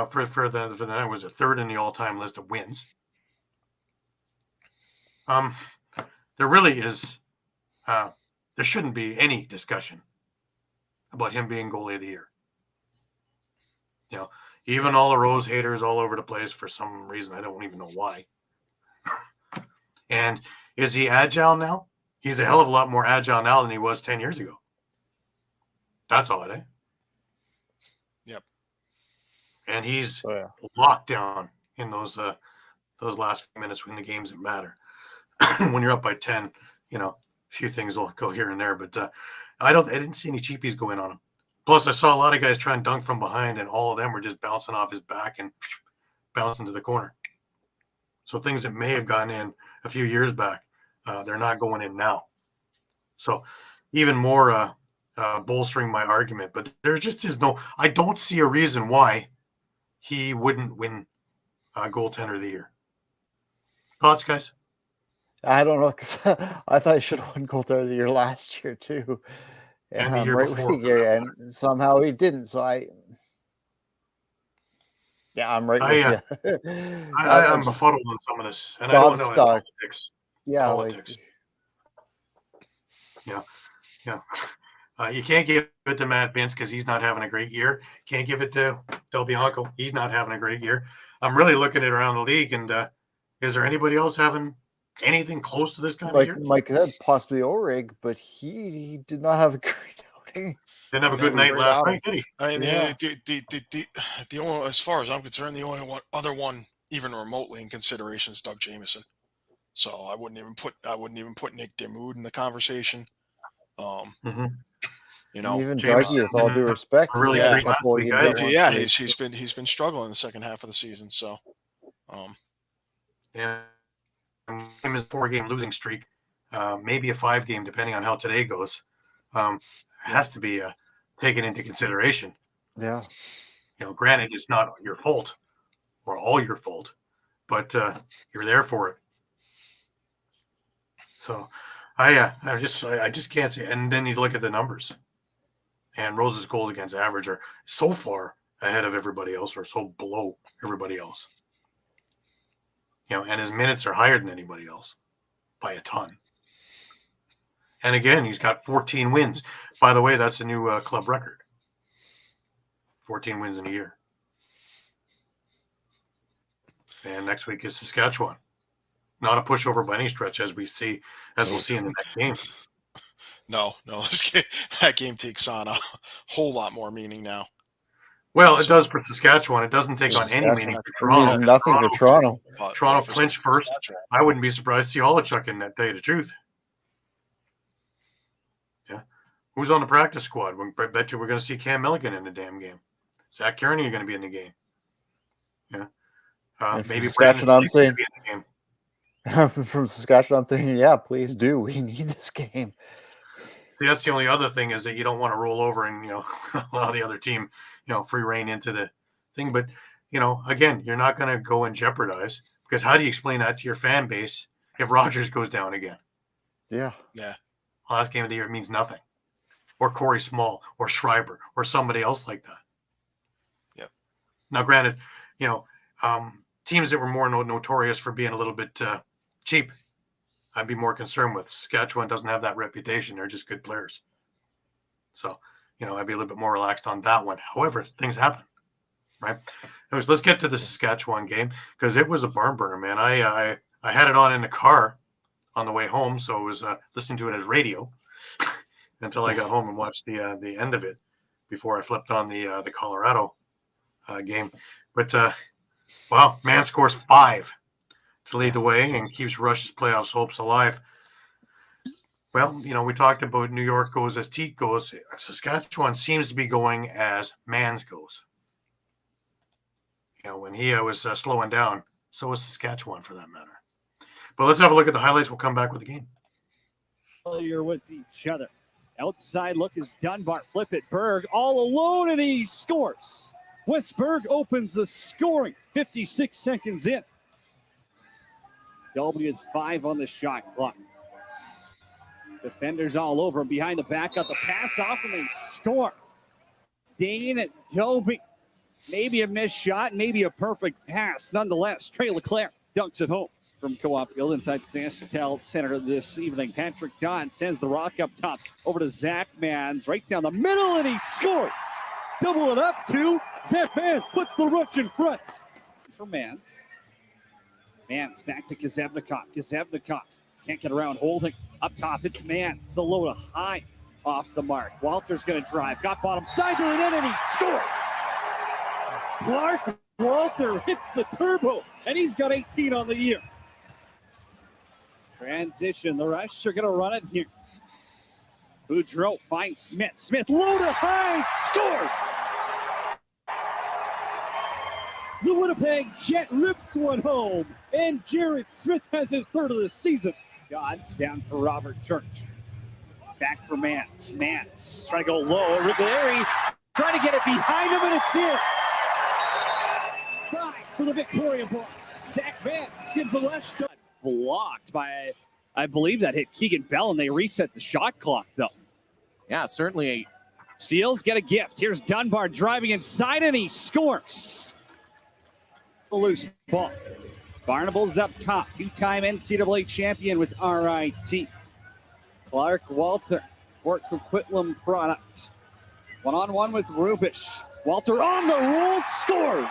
for the night was a third in the all-time list of wins. There really is there shouldn't be any discussion about him being goalie of the year. Even all the Rose haters all over the place for some reason. I don't even know why. And is he agile now? He's a hell of a lot more agile now than he was 10 years ago. That's all it is. Yep. And he's locked down in those last few minutes when the games that matter. When you're up by 10, a few things will go here and there, but I didn't see any cheapies go in on him. Plus, I saw a lot of guys try and dunk from behind, and all of them were just bouncing off his back and bouncing to the corner. So things that may have gone in a few years back, they're not going in now. So even more bolstering my argument, but there just is no. I don't see a reason why he wouldn't win goaltender of the year. Thoughts, guys? I don't know, 'cause I thought he should have won goaltender of the year last year too. And the I'm year right with before, you, for Gary, that and somehow he didn't. So I'm right with you. I'm befuddled on some of this, and I don't know Gobstock. politics. Yeah, Politics. Yeah. You can't give it to Matt Vince because he's not having a great year. Can't give it to Del Bianco. He's not having a great year. I'm really looking at around the league, and is there anybody else having anything close to this kind of year? Mike said, possibly Orig, but he did not have a great outing. Didn't have a good night last night, did he? I mean, Yeah. the only, as far as I'm concerned, the only other one even remotely in consideration is Doug Jamieson. So I wouldn't even put Nick Demood in the conversation. You know, Even Jameson, Dougie, with all due respect, really he had a great last couple of week, games that yeah, weren't he's great. been struggling in the second half of the season. So, Yeah, him is 4-game losing streak, maybe a 5-game, depending on how today goes. Has to be taken into consideration. Yeah. Granted, it's not your fault or all your fault, but you're there for it. So, I just can't see. And then you look at the numbers, and Rose's goals against average are so far ahead of everybody else, or so below everybody else. And his minutes are higher than anybody else by a ton. And again, he's got 14 wins. By the way, that's a new club record. 14 wins in a year. And next week is Saskatchewan. Not a pushover by any stretch, as we'll see in the next game. No, that game takes on a whole lot more meaning now. Well, it does for Saskatchewan. It doesn't take on any meaning for Toronto. Nothing for Toronto. Toronto clinched first. I wouldn't be surprised to see Holochuk in that, tell you the truth. Yeah. Who's on the practice squad? I bet you we're going to see Cam Milligan in the damn game. Zach Kearney are going to be in the game. Yeah. Maybe Brandon I'm saying, be in the game. From Saskatchewan, I'm thinking, yeah, please do. We need this game. See, that's the only other thing is that you don't want to roll over and allow the other team free reign into the thing. But again, you're not going to go and jeopardize, because how do you explain that to your fan base if Rogers goes down again? Yeah. Last game of the year means nothing, or Corey Small, or Schreiber, or somebody else like that. Yep. Now, granted, teams that were more notorious for being a little bit cheap, I'd be more concerned with. Saskatchewan doesn't have that reputation. They're just good players. So, I'd be a little bit more relaxed on that one. However, things happen, right? Anyways, let's get to the Saskatchewan game, because it was a barn burner, man. I had it on in the car on the way home, so I was listening to it as radio until I got home and watched the end of it before I flipped on the Colorado game. But wow, man scores 5 to lead the way and keeps Rush's playoffs hopes alive. Well, we talked about New York goes as Teat goes. Saskatchewan seems to be going as Mans goes. When he was slowing down, so was Saskatchewan for that matter. But let's have a look at the highlights. We'll come back with the game. You're with each other. Outside look is Dunbar. Flip it. Berg all alone, and he scores. Westberg opens the scoring. 56 seconds in. Dolby with 5 on the shot clock. Defenders all over him. Behind the back, got the pass off, and they score. Dane and Dobie. Maybe a missed shot, maybe a perfect pass. Nonetheless, Trey Leclerc dunks it home from Co-op Field inside Saskatchewan Center this evening. Patrick Dunn sends the rock up top over to Zach Mans, right down the middle, and he scores. Double it up to Zach Mans, puts the rush in front for Mans. Mans back to Kazevnikov. Kazevnikov can't get around holding. Up top, it's Mans. Salota high off the mark. Walter's going to drive. Got bottom side to the net, and he scores. Clark Walter hits the turbo, and he's got 18 on the year. Transition. The Rush are going to run it here. Boudreau finds Smith. Smith loaded high, scores. The Winnipeg Jet rips one home, and Jared Smith has his 3rd of the season. God's down for Robert Church. Back for Mance. Mance trying to go low. Rigoleri trying to get it behind him, and it's in. 5 for the Victoria ball. Zach Mance gives a rush. Blocked by, I believe that hit Keegan Bell, and they reset the shot clock, though. Yeah, certainly. Seals get a gift. Here's Dunbar driving inside, and he scores. The loose ball. Barnable's up top. 2-time NCAA champion with RIT. Clark Walter, Port Coquitlam Products. One-on-one with Rubish. Walter on the roll, scores.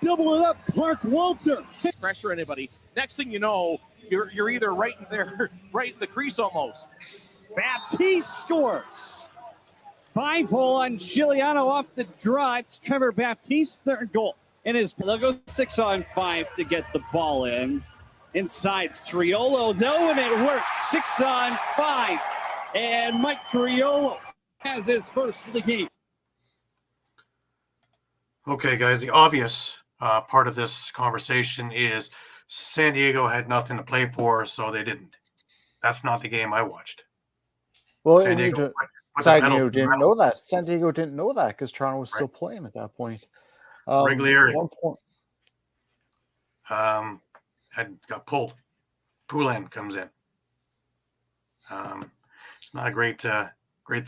Double it up, Clark Walter. Pressure anybody. Next thing you know, you're either right in there, right in the crease almost. Baptiste scores. 5-hole on Giuliano off the draw. It's Trevor Baptiste's third goal. And they'll go 6-on-5 to get the ball in. Inside's Triolo, though, and it works. 6-on-5. And Mike Triolo has his first of the game. Okay, guys, the obvious part of this conversation is San Diego had nothing to play for, so they didn't. That's not the game I watched. Well, San Diego San Diego didn't know that. San Diego didn't know that because Toronto was still playing at that point. Rigoleri. 1 point. Had got pulled. Poulin comes in. It's not a great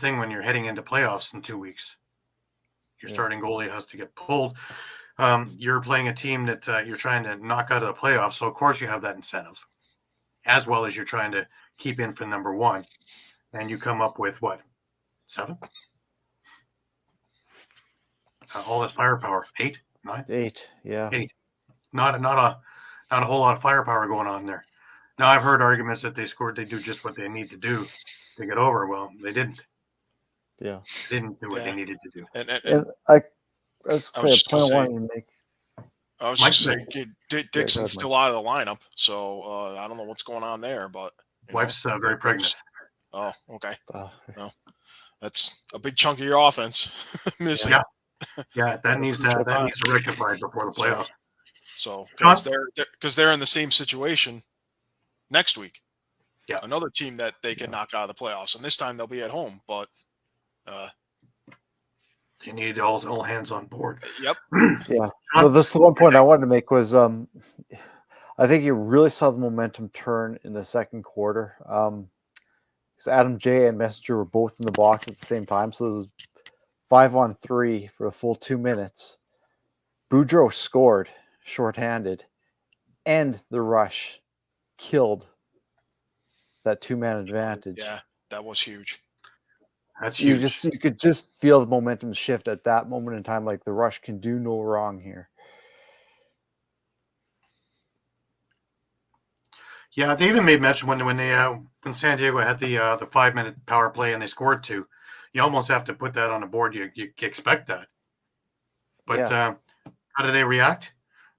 thing when you're heading into playoffs in 2 weeks. Your starting goalie has to get pulled. You're playing a team that you're trying to knock out of the playoffs, so of course you have that incentive, as well as you're trying to keep in for number one. And you come up with what, 7? All this firepower, 8, 9, 8, yeah, 8. Not a whole lot of firepower going on there. Now I've heard arguments that they do just what they need to do to get over. Well, they didn't. Yeah, They didn't do what they needed to do. And I was going to say a point I wanted to make. I was just saying, Dixon's still out of the lineup, so I don't know what's going on there. But wife's very pregnant. Oh, okay. No, that's a big chunk of your offense missing. Yeah, that needs to rectify before the playoffs. So because they're in the same situation next week. Yeah, another team that they can knock out of the playoffs, and this time they'll be at home. But you need all hands on board. Yep. Yeah. Well, this is the one point I wanted to make was I think you really saw the momentum turn in the second quarter. Because Adam J and Messenger were both in the box at the same time, so it was 5-on-3 for a full 2 minutes. Boudreau scored shorthanded, and the rush killed that 2-man advantage. Yeah, that was huge. That's huge. You could just feel the momentum shift at that moment in time. Like the rush can do no wrong here. Yeah, they even made mention when San Diego had the 5-minute power play and they scored 2. You almost have to put that on the board. You expect that. But how do they react?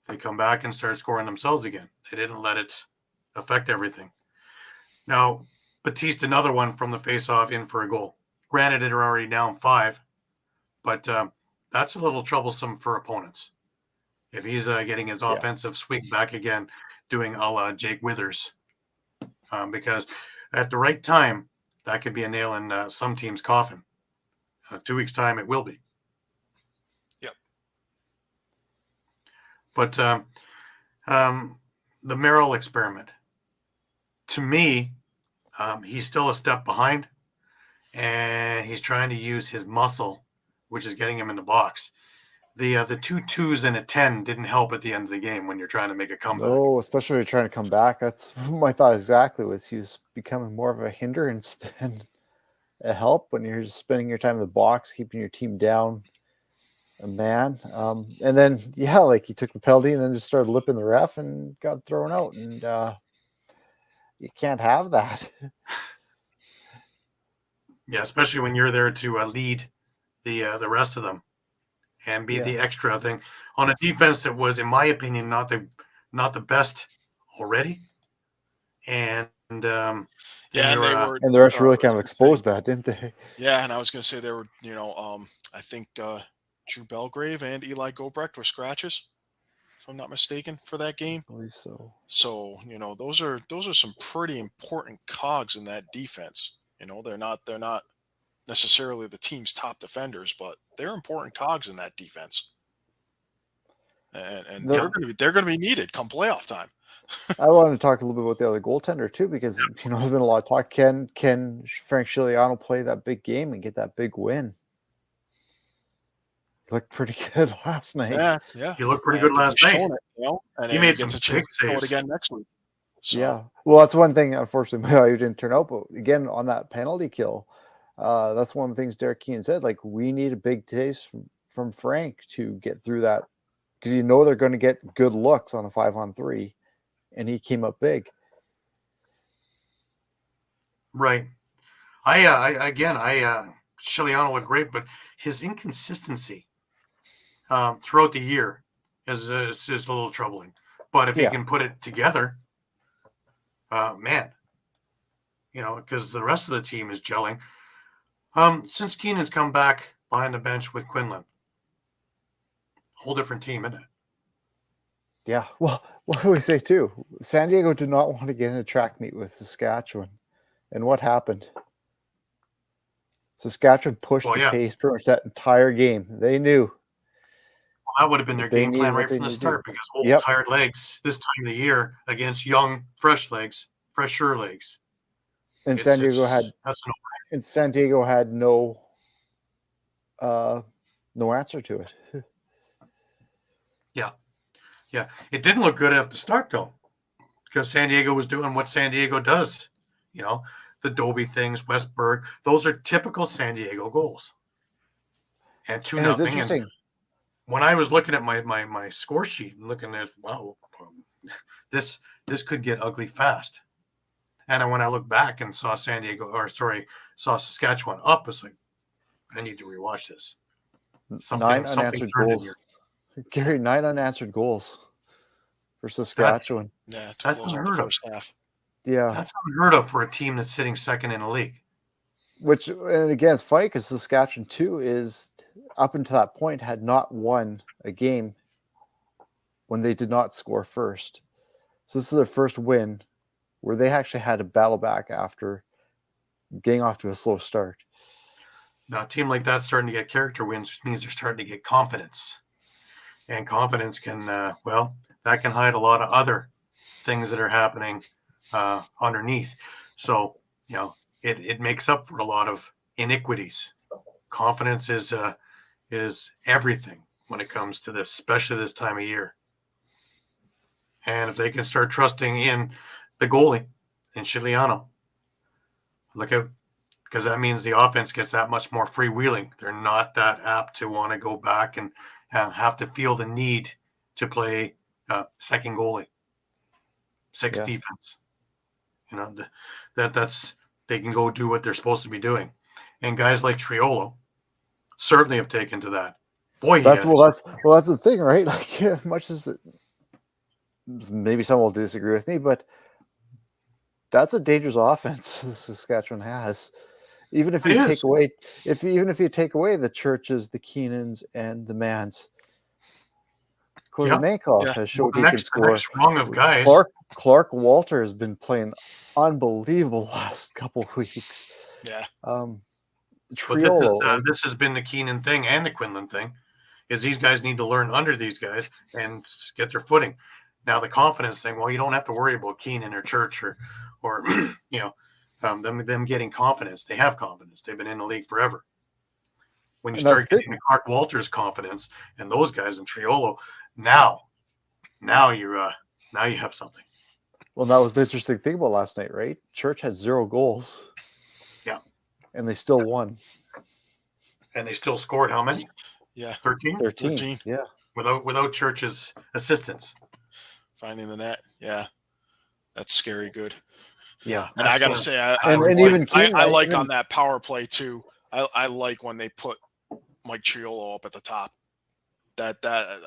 They come back and start scoring themselves again. They didn't let it affect everything. Now, Batiste, another one from the face-off, in for a goal. Granted, they're already down 5, but that's a little troublesome for opponents. If he's getting his offensive swing back again, doing a la Jake Withers, because at the right time, that could be a nail in some team's coffin. 2 weeks' time, it will be. Yep. But the Merrill experiment, to me, he's still a step behind, and he's trying to use his muscle, which is getting him in the box. The 2 2s and a 10 didn't help at the end of the game when you're trying to make a comeback. Oh, especially when you're trying to come back. That's my thought exactly. Was he was becoming more of a hindrance than a help when you're just spending your time in the box, keeping your team down a man. And then like he took the penalty and then just started lipping the ref and got thrown out. And you can't have that. Yeah, especially when you're there to lead the rest of them and be the extra thing on a defense that was, in my opinion, not the best already. And and the rest really kind of exposed that, didn't they? Yeah, and I was going to say there were, I think Drew Belgrave and Eli Gobrecht were scratches. if I'm not mistaken, for that game. I believe so. So, those are some pretty important cogs in that defense. They're not necessarily the team's top defenders, but they're important cogs in that defense. And The- they're gonna be needed come playoff time. I wanted to talk a little bit about the other goaltender too, because there's been a lot of talk. Can Frank Scigliano play that big game and get that big win? He looked pretty good last night. Yeah. He looked pretty good And last he's night. shown it, and He then made gets some a chance big to show it saves. again next week. So, Yeah. Well, that's one thing, unfortunately, why he didn't turn out. But again, on that penalty kill, that's one of the things Derek Keane said. Like, we need a big taste from Frank to get through that, because they're going to get good looks on a 5-on-3, and he came up big. Right. Scigliano looked great, but his inconsistency throughout the year is a little troubling. But if he can put it together, man, because the rest of the team is gelling. Since Keenan's come back behind the bench with Quinlan, whole different team, isn't it? Yeah. Well, what do we say too? San Diego did not want to get in a track meet with Saskatchewan. And what happened? Saskatchewan pushed the pace pretty much that entire game. They knew. Well, that would have been their game plan right from the start, because old, tired legs this time of the year against young, fresher legs. And San Diego had no answer to it. Yeah. It didn't look good at the start, though, because San Diego was doing what San Diego does. The Dobie things, Westberg, those are typical San Diego goals. And 2-0. Interesting. When I was looking at my score sheet and looking at, wow, this could get ugly fast. And then when I looked back and saw Saskatchewan up, I was like, I need to rewatch this. 9 unanswered goals. Gary, 9 unanswered goals for Saskatchewan. That's unheard of. Yeah. That's unheard of for a team that's sitting second in the league. And again, it's funny because Saskatchewan too is, up until that point, had not won a game when they did not score first. So this is their first win where they actually had to battle back after getting off to a slow start. Now, a team like that's starting to get character wins, which means they're starting to get confidence. And confidence can, that can hide a lot of other things that are happening underneath. So, it makes up for a lot of iniquities. Confidence is everything when it comes to this, especially this time of year. And if they can start trusting in the goalie, in Scigliano, look out, because that means the offense gets that much more freewheeling. They're not that apt to want to go back and have to feel the need to play second goalie, sixth defense. That's they can go do what they're supposed to be doing. And guys like Triolo certainly have taken to that. Boy, that's the thing, right? Like, much as maybe some will disagree with me, but that's a dangerous offense the Saskatchewan has. Even if you take away, the Churches, the Keenans, and the Mans, Kuzmenkov has showed he can score. Next rung of guys. Clark Walter has been playing unbelievable last couple of weeks. Yeah. Triolo. This has been the Keenan thing and the Quinlan thing, is these guys need to learn under these guys and get their footing. Now the confidence thing, well, you don't have to worry about Keenan or Church or them getting confidence. They have confidence. They've been in the league forever. When you start getting the Clark Walters confidence and those guys in Triolo, now you have something. Well, that was the interesting thing about last night, right? Church had 0 goals. Yeah. And they still won. And they still scored how many? Yeah. 13. Yeah. Without Church's assistance. Finding the net. Yeah. That's scary good. Yeah. And I got to say, I like on that power play too. I like when they put Mike Triolo up at the top. That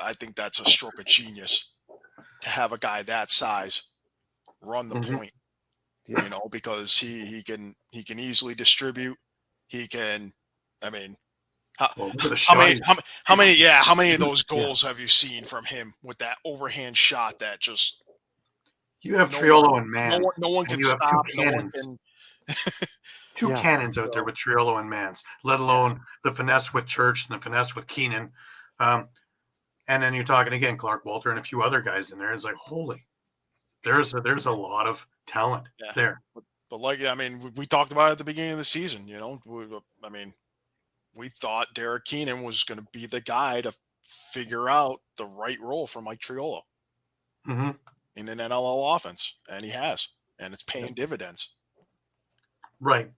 I think that's a stroke of genius to have a guy that size run the point. Because he can easily distribute. He can, Well, look at the How shot. many? How many of those goals have you seen from him with that overhand shot that just You have no Triolo one, and Mans. no one and can you have stop. two No one cannons. can. Two Yeah. cannons out there with Triolo and Mans, let alone the finesse with Church and the finesse with Keenan. And then you're talking again, Clark Walter and a few other guys in there. It's like, holy, there's a lot of talent Yeah. there. But like, I mean, we talked about it at the beginning of the season. You know, we thought Derek Keenan was going to be the guy to figure out the right role for Mike Triolo Mm-hmm. in an NLL offense, and he has, and it's paying dividends. Right.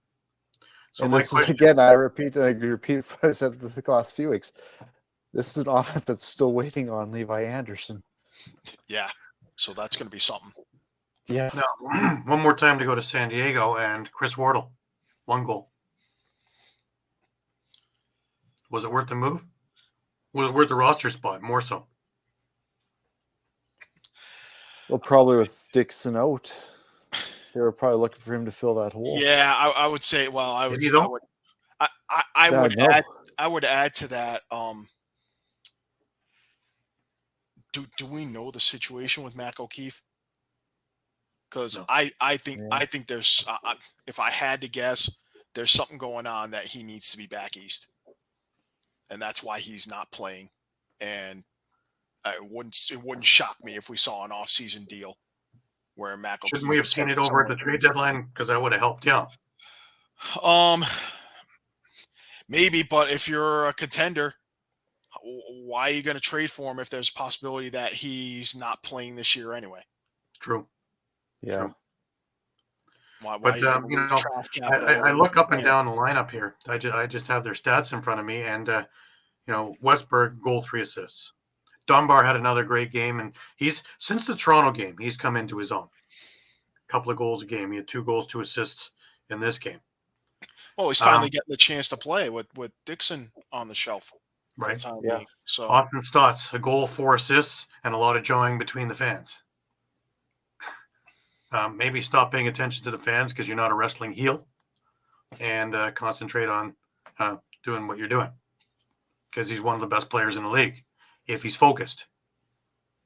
So And my this is, question, again, I repeat what I said the last few weeks. This is an offense that's still waiting on Levi Anderson. Yeah, so that's going to be something. Yeah. now, one more time to go to San Diego and Chris Wardle, 1 goal. Was it worth the move? Was it worth the roster spot? More so. Well, probably with Dixon out, they were probably looking for him to fill that hole. Yeah, I would say. Well, I would. Maybe though? I would no. add. I would add to that. Do we know the situation with Mac O'Keefe? Because No. I think Yeah. there's if I had to guess, there's something going on that he needs to be back east, and that's why he's not playing. And it wouldn't shock me if we saw an off-season deal where Mac O'Keefe. Shouldn't we have seen it over at the trade deadline? Because that would have helped you. Maybe, but if you're a contender, why are you going to trade for him if there's a possibility that he's not playing this year anyway? True. Yeah. True. Why But you gonna you lose know, draft capital I over look up and playing? down the lineup here. I just have their stats in front of me, and you know, Westberg goal, 3 assists. Dunbar had another great game, and he's since the Toronto game, he's come into his own. A couple of goals a game. He had 2 goals, 2 assists in this game. Well, he's finally getting the chance to play with Dixon on the shelf for Right. the time Yeah. being. So Austin Stotts, a goal, 4 assists, and a lot of joying between the fans. Maybe stop paying attention to the fans because you're not a wrestling heel, and concentrate on doing what you're doing. Because he's one of the best players in the league. If he's focused,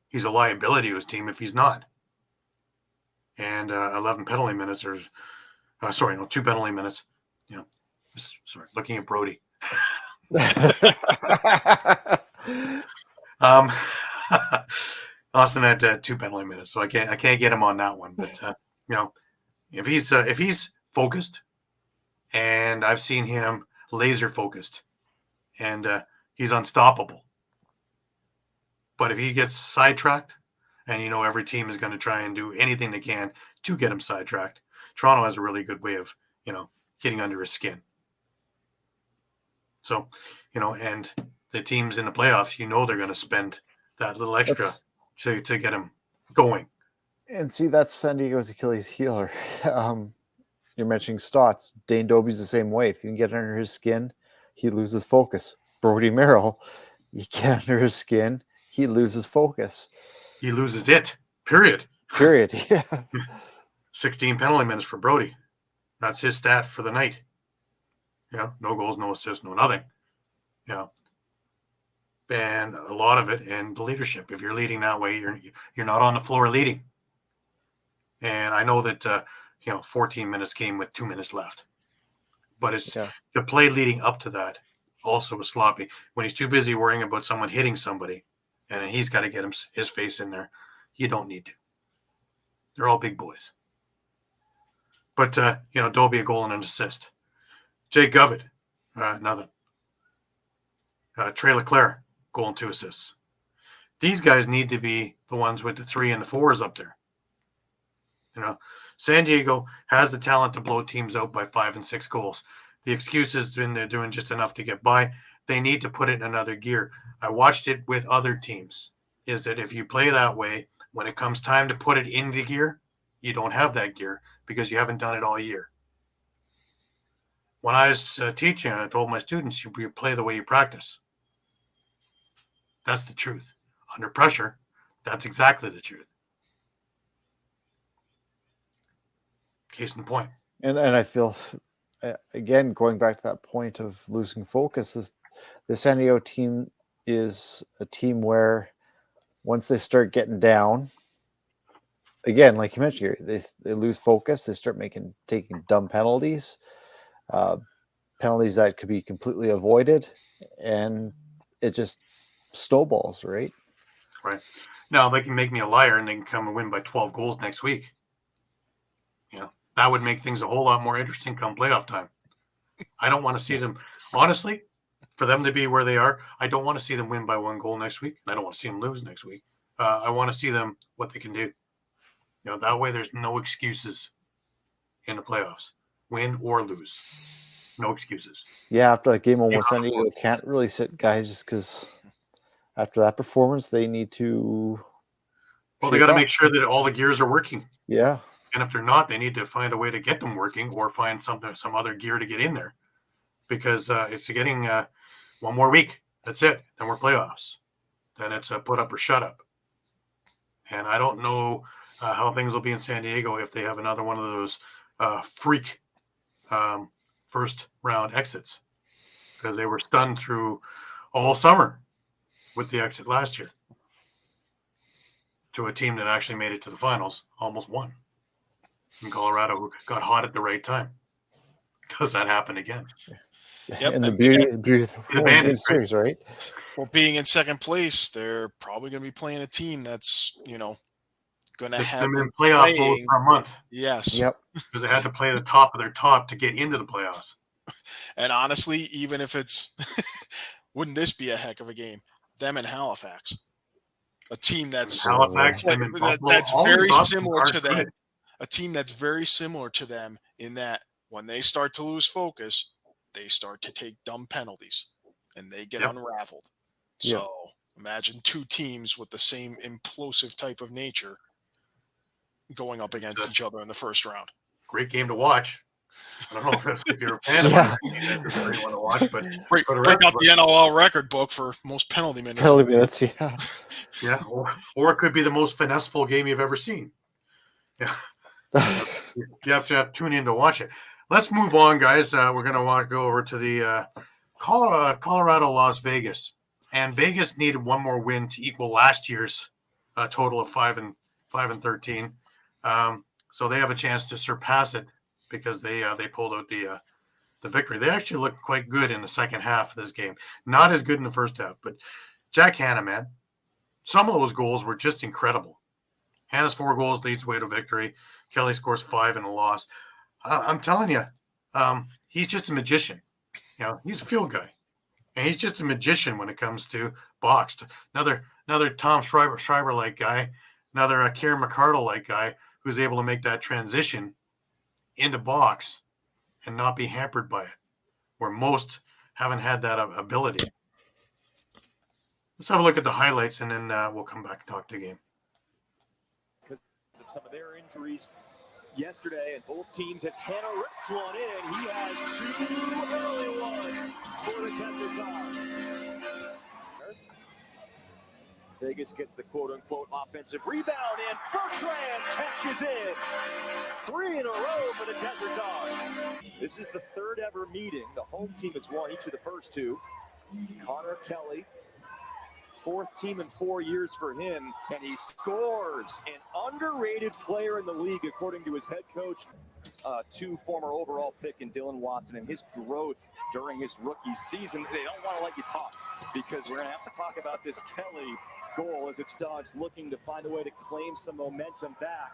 he's a liability to his team if he's not. And 11 penalty minutes, or 2 penalty minutes. Yeah, sorry, looking at Brody. Austin had 2 penalty minutes, so I can't get him on that one. But you know, if he's focused, and I've seen him laser focused, and he's unstoppable. But if he gets sidetracked, and you know every team is going to try and do anything they can to get him sidetracked, Toronto has a really good way of getting under his skin. So, and the teams in the playoffs, they're going to spend that little extra to get him going. And see, that's San Diego's Achilles heel. You're mentioning Stotts. Dane Dobie's the same way. If you can get under his skin, he loses focus. Brody Merrill, you get under his skin, he loses focus. He loses it, period. Yeah. 16 penalty minutes for Brody. That's his stat for the night. Yeah, no goals, no assists, no nothing. Yeah. And a lot of it in the leadership. If you're leading that way, you're not on the floor leading. And I know that 14 minutes came with 2 minutes left. But it's the play leading up to that also was sloppy. When he's too busy worrying about someone hitting somebody, and then he's got to get his face in there, you don't need to. They're all big boys. But Dobie, a goal and an assist. Jake Govett, nothing. Trey Leclerc, goal and 2 assists. These guys need to be the ones with the 3 and the 4s up there. San Diego has the talent to blow teams out by 5 and 6 goals. The excuse has been they're doing just enough to get by. They need to put it in another gear. I watched it with other teams, is that if you play that way, when it comes time to put it in the gear, you don't have that gear because you haven't done it all year. When I was teaching, I told my students, you play the way you practice. That's the truth. Under pressure, that's exactly the truth. Case in point. And I feel, again, going back to that point of losing focus, is the San Diego team is a team where once they start getting down, again, like you mentioned, Gary, they lose focus. They start taking dumb penalties, penalties that could be completely avoided, and it just snowballs, right? Right. Now they can make me a liar and they can come and win by 12 goals next week. You know, that would make things a whole lot more interesting come playoff time. I don't want to see them, honestly, for them to be where they are. I don't want to see them win by 1 goal next week, and I don't want to see them lose next week. I want to see them what they can do. You know, that way there's no excuses in the playoffs, win or lose. No excuses. Yeah, after that game almost ended, you can't really sit guys just because after that performance, they need to. Well, they got to make sure that all the gears are working. Yeah. And if they're not, they need to find a way to get them working or find some other gear to get in there, because it's getting 1 more week. That's it. Then we're playoffs. Then it's a put up or shut up. And I don't know how things will be in San Diego if they have another one of those freak first round exits, because they were stunned through all summer with the exit last year to a team that actually made it to the finals, almost won. In Colorado, who got hot at the right time. Does that happen again? Yep. And the beauty of the series, right? Well, being in second place, they're probably going to be playing a team that's, going to have them in playoff mode for a month. Yes. Yep. Because they had to play the top of their top to get into the playoffs. And honestly, even if it's, wouldn't this be a heck of a game? Them in Halifax, a team that's Halifax, that's very similar to them. A team that's very similar to them in that when they start to lose focus, they start to take dumb penalties and they get unraveled. So imagine 2 teams with the same implosive type of nature going up against each other in the first round. Great game to watch. I don't know if you're a fan of it. You want to watch, but break out the NLL record book for most penalty minutes. Penalty minutes, yeah. Yeah, or it could be the most finesseful game you've ever seen. Yeah. You have to tune in to watch it. Let's move on, guys. We're going to want to go over to the Colorado, Las Vegas, and Vegas needed 1 more win to equal last year's total of 5-13. So they have a chance to surpass it because they pulled out the victory. They actually looked quite good in the second half of this game. Not as good in the first half, but Jack Hanna, man, some of those goals were just incredible. Hanna's 4 goals leads way to victory. Kelly scores 5 in a loss. I'm telling you, he's just a magician. He's a field guy, and he's just a magician when it comes to boxed. Another Tom Schreiber like guy, another Kieran McArdle like guy who's able to make that transition into box and not be hampered by it, where most haven't had that ability. Let's have a look at the highlights, and then we'll come back and talk to the game. Because of some of their injuries yesterday, and both teams, as Hanna rips one in, he has 2 early ones for the Desert Dogs. Vegas gets the quote-unquote offensive rebound, and Bertrand catches in. 3 in a row for the Desert Dogs. This is the 3rd ever meeting. The home team has won each of the first 2. Connor Kelly, 4th team in 4 years for him, and he scores. An underrated player in the league, according to his head coach. 2 former overall pick in Dylan Watson, and his growth during his rookie season. They don't want to let you talk, because we're going to have to talk about this Kelly goal as it's Dogs looking to find a way to claim some momentum back.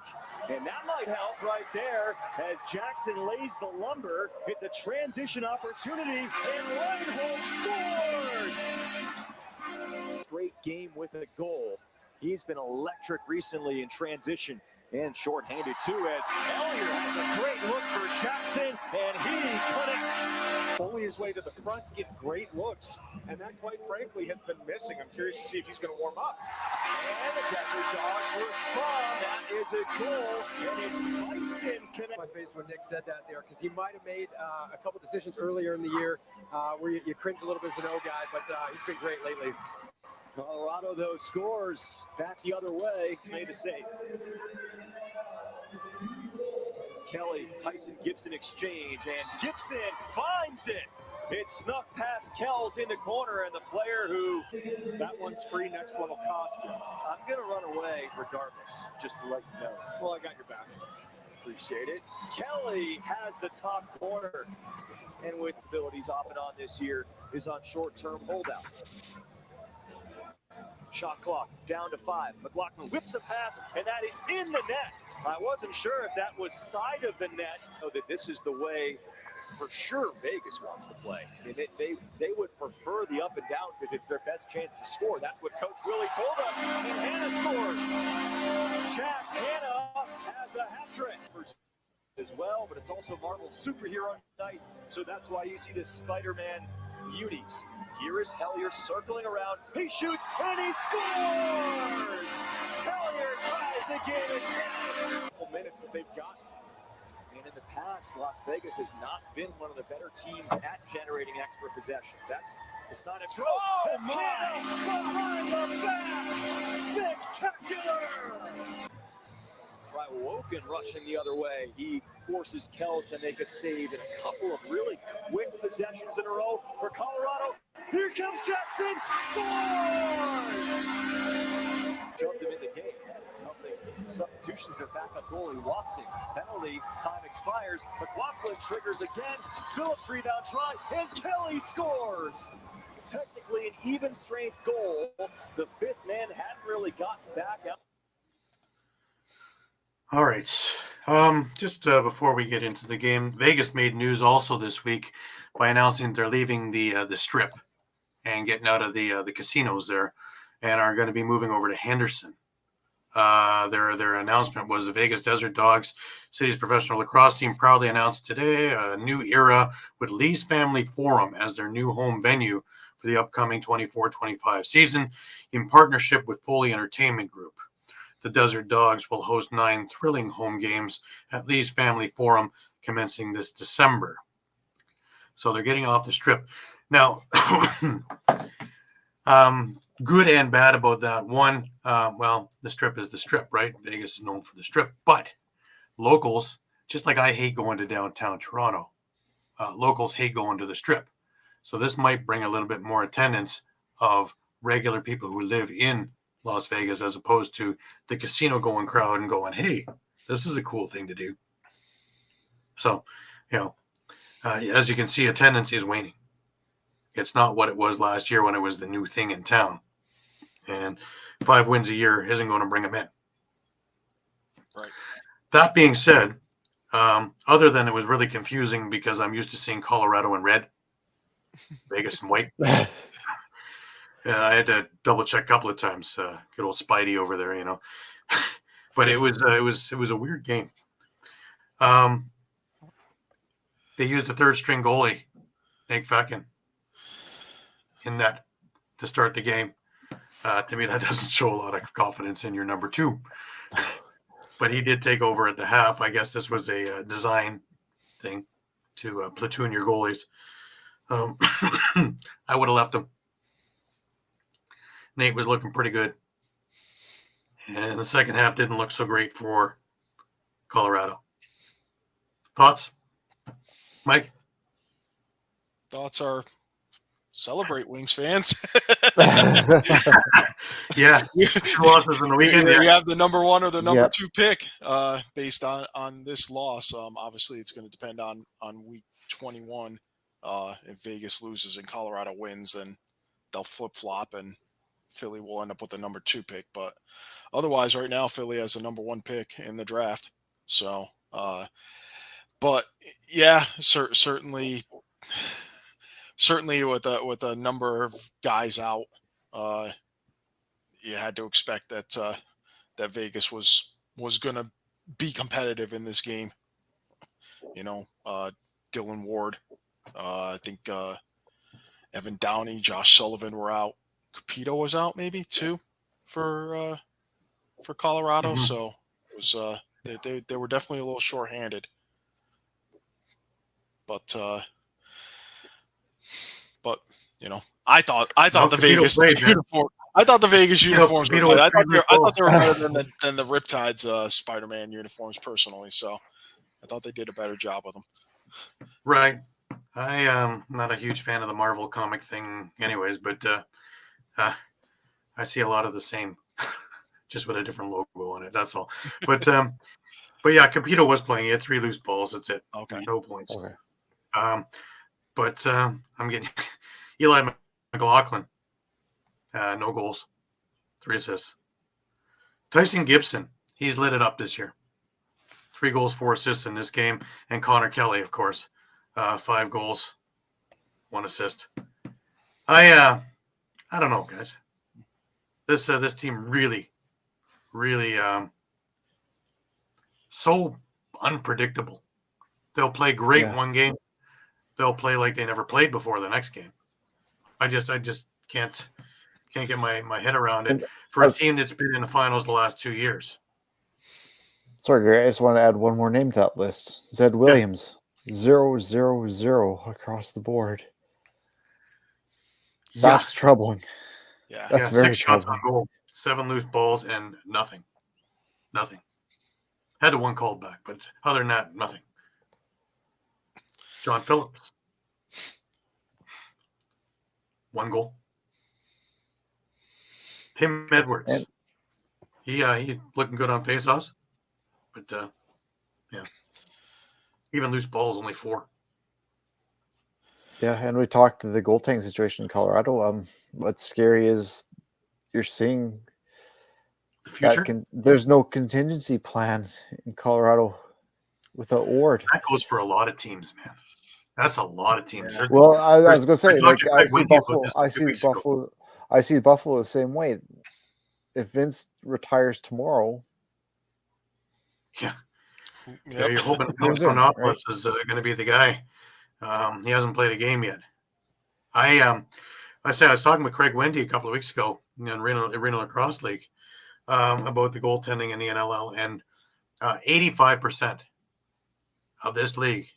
And that might help right there as Jackson lays the lumber. It's a transition opportunity, and Reinhold scores! Great game with a goal. He's been electric recently in transition and shorthanded too, as Elliott has a great look for Jackson, and he connects. Pulling his way to the front, getting great looks, and that, quite frankly, has been missing. I'm curious to see if he's going to warm up. And the Desert Dogs respond. That is a goal, and it's Bison connect. My face when Nick said that there, because he might have made a couple decisions earlier in the year where you cringe a little bit as an O guy, but he's been great lately. Colorado, though, scores back the other way. Made a save. Kelly, Tyson Gibson exchange, and Gibson finds it. It snuck past Kells in the corner, and the player who... That one's free. Next one will cost you. I'm going to run away regardless, just to let you know. Well, I got your back. Appreciate it. Kelly has the top corner, and with abilities off and on this year, is on short-term holdout. Shot clock down to 5. McLaughlin whips a pass, and that is in the net. I wasn't sure if that was side of the net. Oh, that this is the way for sure Vegas wants to play. I mean, they would prefer the up and down because it's their best chance to score. That's what Coach Willie told us. And Hannah scores. Jack Hannah has a hat trick as well, but it's also Marvel's superhero night. So that's why you see the Spider-Man unis. Here is Hellier circling around. He shoots and he scores! Hellier ties the game at 10. Couple minutes that they've got. And in the past, Las Vegas has not been one of the better teams at generating extra possessions. That's the sign of growth. Oh, that's my! Behind the back! Spectacular! Woken rushing the other way. He forces Kells to make a save in a couple of really quick possessions in a row for Colorado. Here comes Jackson. Scores! Jumped him in the game. Substitutions at backup goalie Watson. Penalty time expires. McLaughlin triggers again. Phillips rebound try, and Kelly scores. Technically an even strength goal. The fifth man hadn't really gotten back out. All right. Just before we get into the game, Vegas made news also this week by announcing they're leaving the Strip and getting out of the casinos there, and are going to be moving over to Henderson. Their announcement was the Vegas Desert Dogs, city's professional lacrosse team, proudly announced today a new era with Lee's Family Forum as their new home venue for the upcoming 24-25 season, in partnership with Foley Entertainment Group. The Desert Dogs will host 9 thrilling home games at Lee's Family Forum commencing this December. So they're getting off the Strip. Now, good and bad about that. One, well, the Strip is the Strip, right? Vegas is known for the Strip. But locals, just like I hate going to downtown Toronto, locals hate going to the Strip. So this might bring a little bit more attendance of regular people who live in Las Vegas, as opposed to the casino going crowd and going, hey, this is a cool thing to do. So, as you can see, attendance is waning. It's not what it was last year when it was the new thing in town. And 5 wins a year isn't going to bring them in. Right. That being said, other than it was really confusing because I'm used to seeing Colorado in red, Vegas in white. I had to double check a couple of times. Good old Spidey over there, But it was a weird game. They used the third string goalie, Nate Feckin, in that to start the game. To me, that doesn't show a lot of confidence in your number 2. But he did take over at the half. I guess this was a design thing to platoon your goalies. I would have left him. Nate was looking pretty good. And the second half didn't look so great for Colorado. Thoughts? Mike? Thoughts are celebrate, Wings fans. Yeah. 2 losses in the weekend. You have the number 1 or the number 2 pick based on this loss. Obviously, it's going to depend on week 21. If Vegas loses and Colorado wins, then they'll flip-flop and Philly will end up with the number 2 pick, but otherwise right now Philly has the number 1 pick in the draft. So, but yeah, certainly with a number of guys out, you had to expect that Vegas was going to be competitive in this game. Dylan Ward, I think Evan Downey, Josh Sullivan were out. Capito was out maybe too for Colorado. Mm-hmm. So it was they were definitely a little shorthanded. But I thought the Vegas uniform. I thought the Vegas uniforms were good. I thought they were better than the Riptide's Spider-Man uniforms personally. So I thought they did a better job with them. Right. I am not a huge fan of the Marvel comic thing, anyways, but I see a lot of the same, just with a different logo on it. That's all. But yeah, Capito was playing. He had 3 loose balls. That's it. Okay. No points. Okay. But I'm getting Eli McLaughlin. No goals, 3 assists. Tyson Gibson, he's lit it up this year. 3 goals, 4 assists in this game. And Connor Kelly, of course, 5 goals, 1 assist. I don't know, guys. This team really so unpredictable. They'll play great one game. They'll play like they never played before the next game. I just can't get my head around it for a team that's been in the finals the last 2 years. Sorry, Gary, I just want to add one more name to that list. Zed Williams, 0-0-0 across the board. That's troubling. Yeah. That's very 6 shots troubling. on goal, 7 loose balls, and nothing. Had to 1 called back, but other than that, nothing. John Phillips, 1 goal. Tim Edwards, he looking good on faceoffs, but even loose balls only 4. Yeah, and we talked to the goaltending situation in Colorado. What's scary is you're seeing the future. There's no contingency plan in Colorado without Ward. That goes for a lot of teams, man. That's a lot of teams. Yeah. Well, I was going to say, like, I see Buffalo the same way. If Vince retires tomorrow, you're hoping Konopoulos is going to be the guy. He hasn't played a game yet. I was talking with Craig Wendy a couple of weeks ago in Reno Lacrosse League about the goaltending in the NLL, and 85% of this league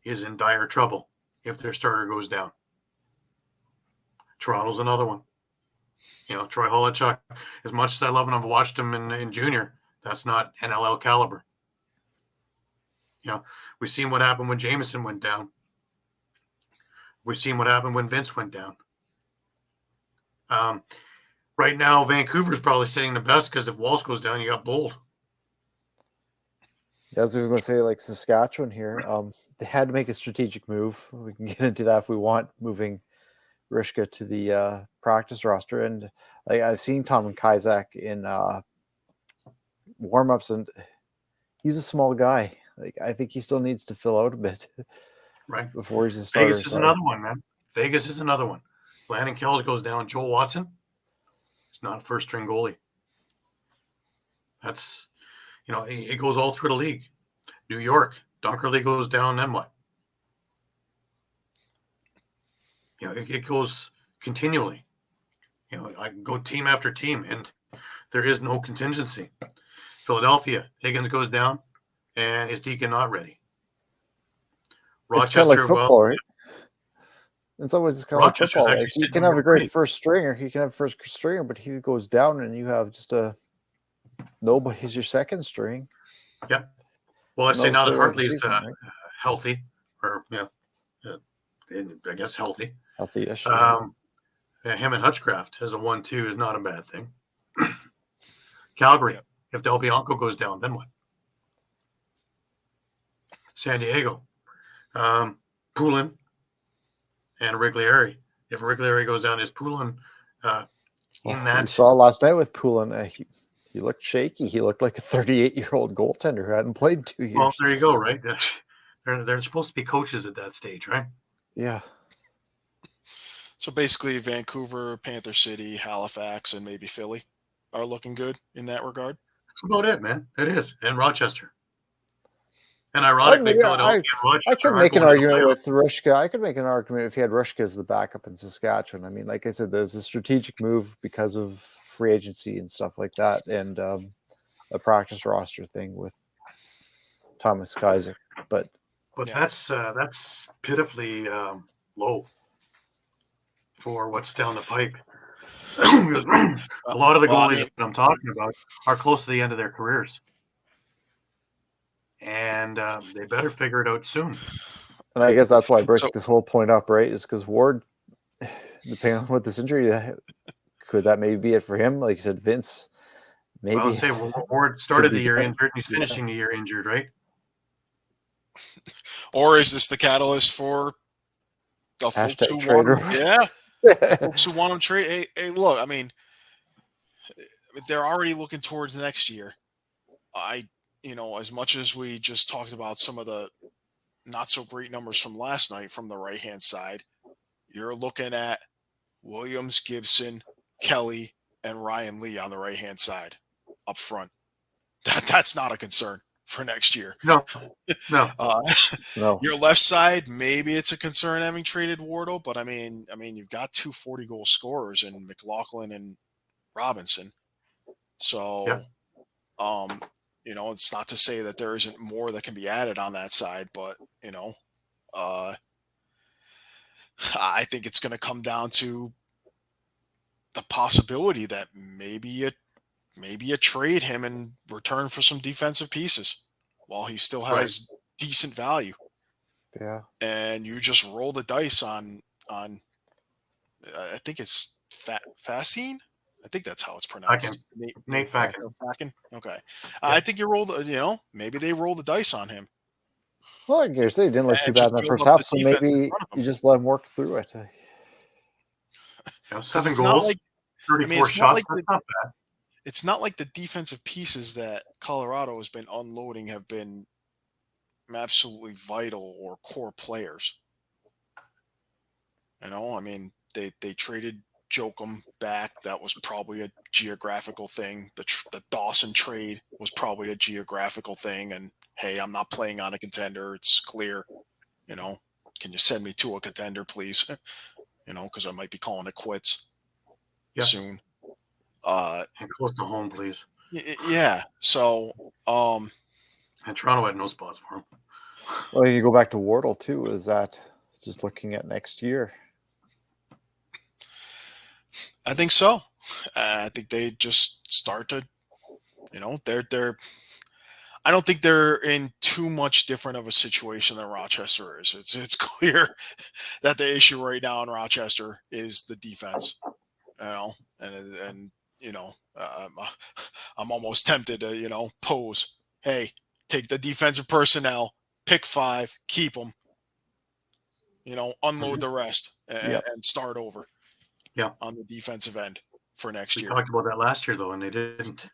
is in dire trouble if their starter goes down. Toronto's another one. Troy Holochuk, as much as I love him, I've watched him in junior, that's not NLL caliber. We've seen what happened when Jameson went down. We've seen what happened when Vince went down. Right now, Vancouver's probably sitting the best because if Walsh goes down, you got Bold. Yeah, I was going to say, like Saskatchewan here, they had to make a strategic move. We can get into that if we want, moving Rishka to the practice roster. And like I've seen Tom and Kazak in warm-ups, and he's a small guy. Like I think he still needs to fill out a bit, right, before he's a starter. Vegas is another one, man. Vegas is another one. Landon Kells goes down. Joel Watson, he's not a first-string goalie. That's, it goes all through the league. New York, Dunkerley goes down, then what? It goes continually. I can go team after team, and there is no contingency. Philadelphia, Higgins goes down, and is Deacon not ready? Rochester, it's kind of like football, right? It's always kind of like football. Like, you can have a great first stringer, but he goes down, and you have just nobody's your second string. Yeah. Well, I say now that Hartley's healthy, or I guess healthy. Healthy-ish. Him and Hutchcraft as a 1-2 is not a bad thing. Calgary, if Del Bianco goes down, then what? San Diego, Poulin and Riglieri. If Riglieri goes down, is Poulin in that? We saw last night with Poulin. He looked shaky. He looked like a 38-year-old goaltender who hadn't played in 2 years. Well, there you go, right? They're supposed to be coaches at that stage, right? Yeah. So basically, Vancouver, Panther City, Halifax, and maybe Philly are looking good in that regard. That's about it, man. It is. And Rochester. And ironically, Philadelphia and Rochester. I could make an argument with Rushka. I could make an argument if he had Rushka as the backup in Saskatchewan. I mean, like I said, there's a strategic move because of free agency and stuff like that, and a practice roster thing with Thomas Kaiser. But that's pitifully low for what's down the pipe. A lot of the goalies that I'm talking about are close to the end of their careers. And they better figure it out soon. And I guess that's why I bring So- this whole point up, right? Is because Ward, depending on what this injury, could that maybe be it for him? Like you said, Vince, maybe. I would say Ward started be the year done. injured, and he's finishing the year injured, right? Or is this the catalyst for the folks Hashtag who trader. want him? Yeah, folks who want him trade. Hey, look, I mean, they're already looking towards next year. As much as we just talked about some of the not so great numbers from last night from the right-hand side, you're looking at Williams, Gibson, Kelly, and Ryan Lee on the right-hand side up front. That's not a concern for next year. No. No. Your left side, maybe it's a concern having traded Wardle, but I mean, you've got 2 40-goal scorers in McLaughlin and Robinson. So, it's not to say that there isn't more that can be added on that side, but I think it's going to come down to the possibility that maybe you trade him in return for some defensive pieces while he still has decent value. Yeah. And you just roll the dice on I think it's Fascine. I think that's how it's pronounced. Nate Facken. Okay. I think you roll maybe they roll the dice on him. Well, like you said, he didn't look too And bad in just the build first up half, the so defense in maybe front of him. you just let him work through it. 7 it's not goals, like- 34 it's not shots. like That's not bad. It's not like the defensive pieces that Colorado has been unloading have been absolutely vital or core players. They traded Jokum back. That was probably a geographical thing. The Dawson trade was probably a geographical thing. And hey, I'm not playing on a contender. It's clear. Can you send me to a contender, please? Because I might be calling it quits soon. And close to home, please. Yeah. So, and Toronto had no spots for him. Well, you go back to Wardle too. Is that just looking at next year? I think so. I think they just start to, they're. I don't think they're in too much different of a situation than Rochester is. It's clear that the issue right now in Rochester is the defense. And I'm almost tempted to pose. Hey, take the defensive personnel, pick 5, keep them. Unload the rest and start over. Yeah, on the defensive end for next year. We talked about that last year though, and they didn't.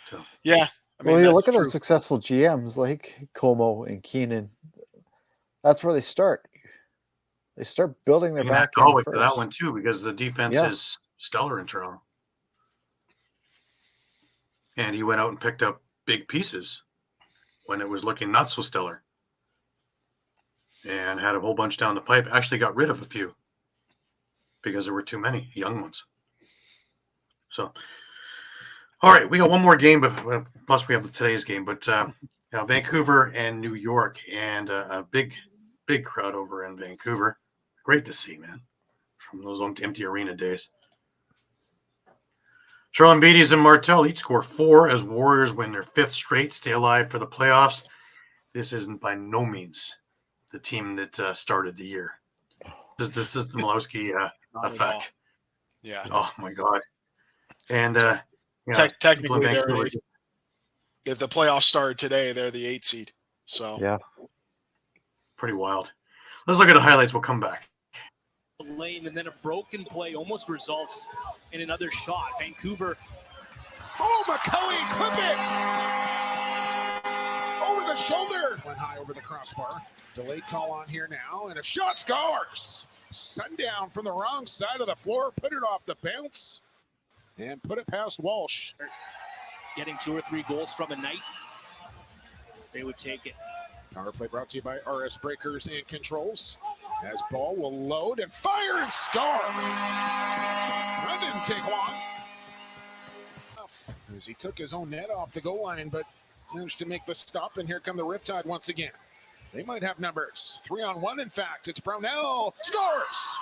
So yeah, you look at those successful GMs like Como and Keenan. That's where they start. They start building their back end first. For that one too, because the defense is stellar in Toronto. And he went out and picked up big pieces when it was looking not so stellar, and had a whole bunch down the pipe. Actually, got rid of a few because there were too many young ones. So, all right, we got one more game, but plus we have today's game. But Vancouver and New York, and a big crowd over in Vancouver. Great to see, man, from those empty arena days. Charlotte Beatties and Martel each score 4 as Warriors win their 5th straight, stay alive for the playoffs. This isn't by no means the team that started the year. This is the Malowski effect. Yeah. Oh my God. And technically, if the playoffs started today, they're the 8th seed. So yeah, pretty wild. Let's look at the highlights. We'll come back. Lane, and then a broken play almost results in another shot. Vancouver. Oh, McCully clip it over the shoulder. Went high over the crossbar. Delayed call on here now, and a shot scores. Sundown from the wrong side of the floor, put it off the bounce, and put it past Walsh. Getting 2 or 3 goals from a night, they would take it. Power play brought to you by RS Breakers and Controls. As ball will load and fire and score. That didn't take long. As he took his own net off the goal line, but managed to make the stop. And here come the Riptide once again. They might have numbers. 3-on-1, in fact. It's Brownell. Scores!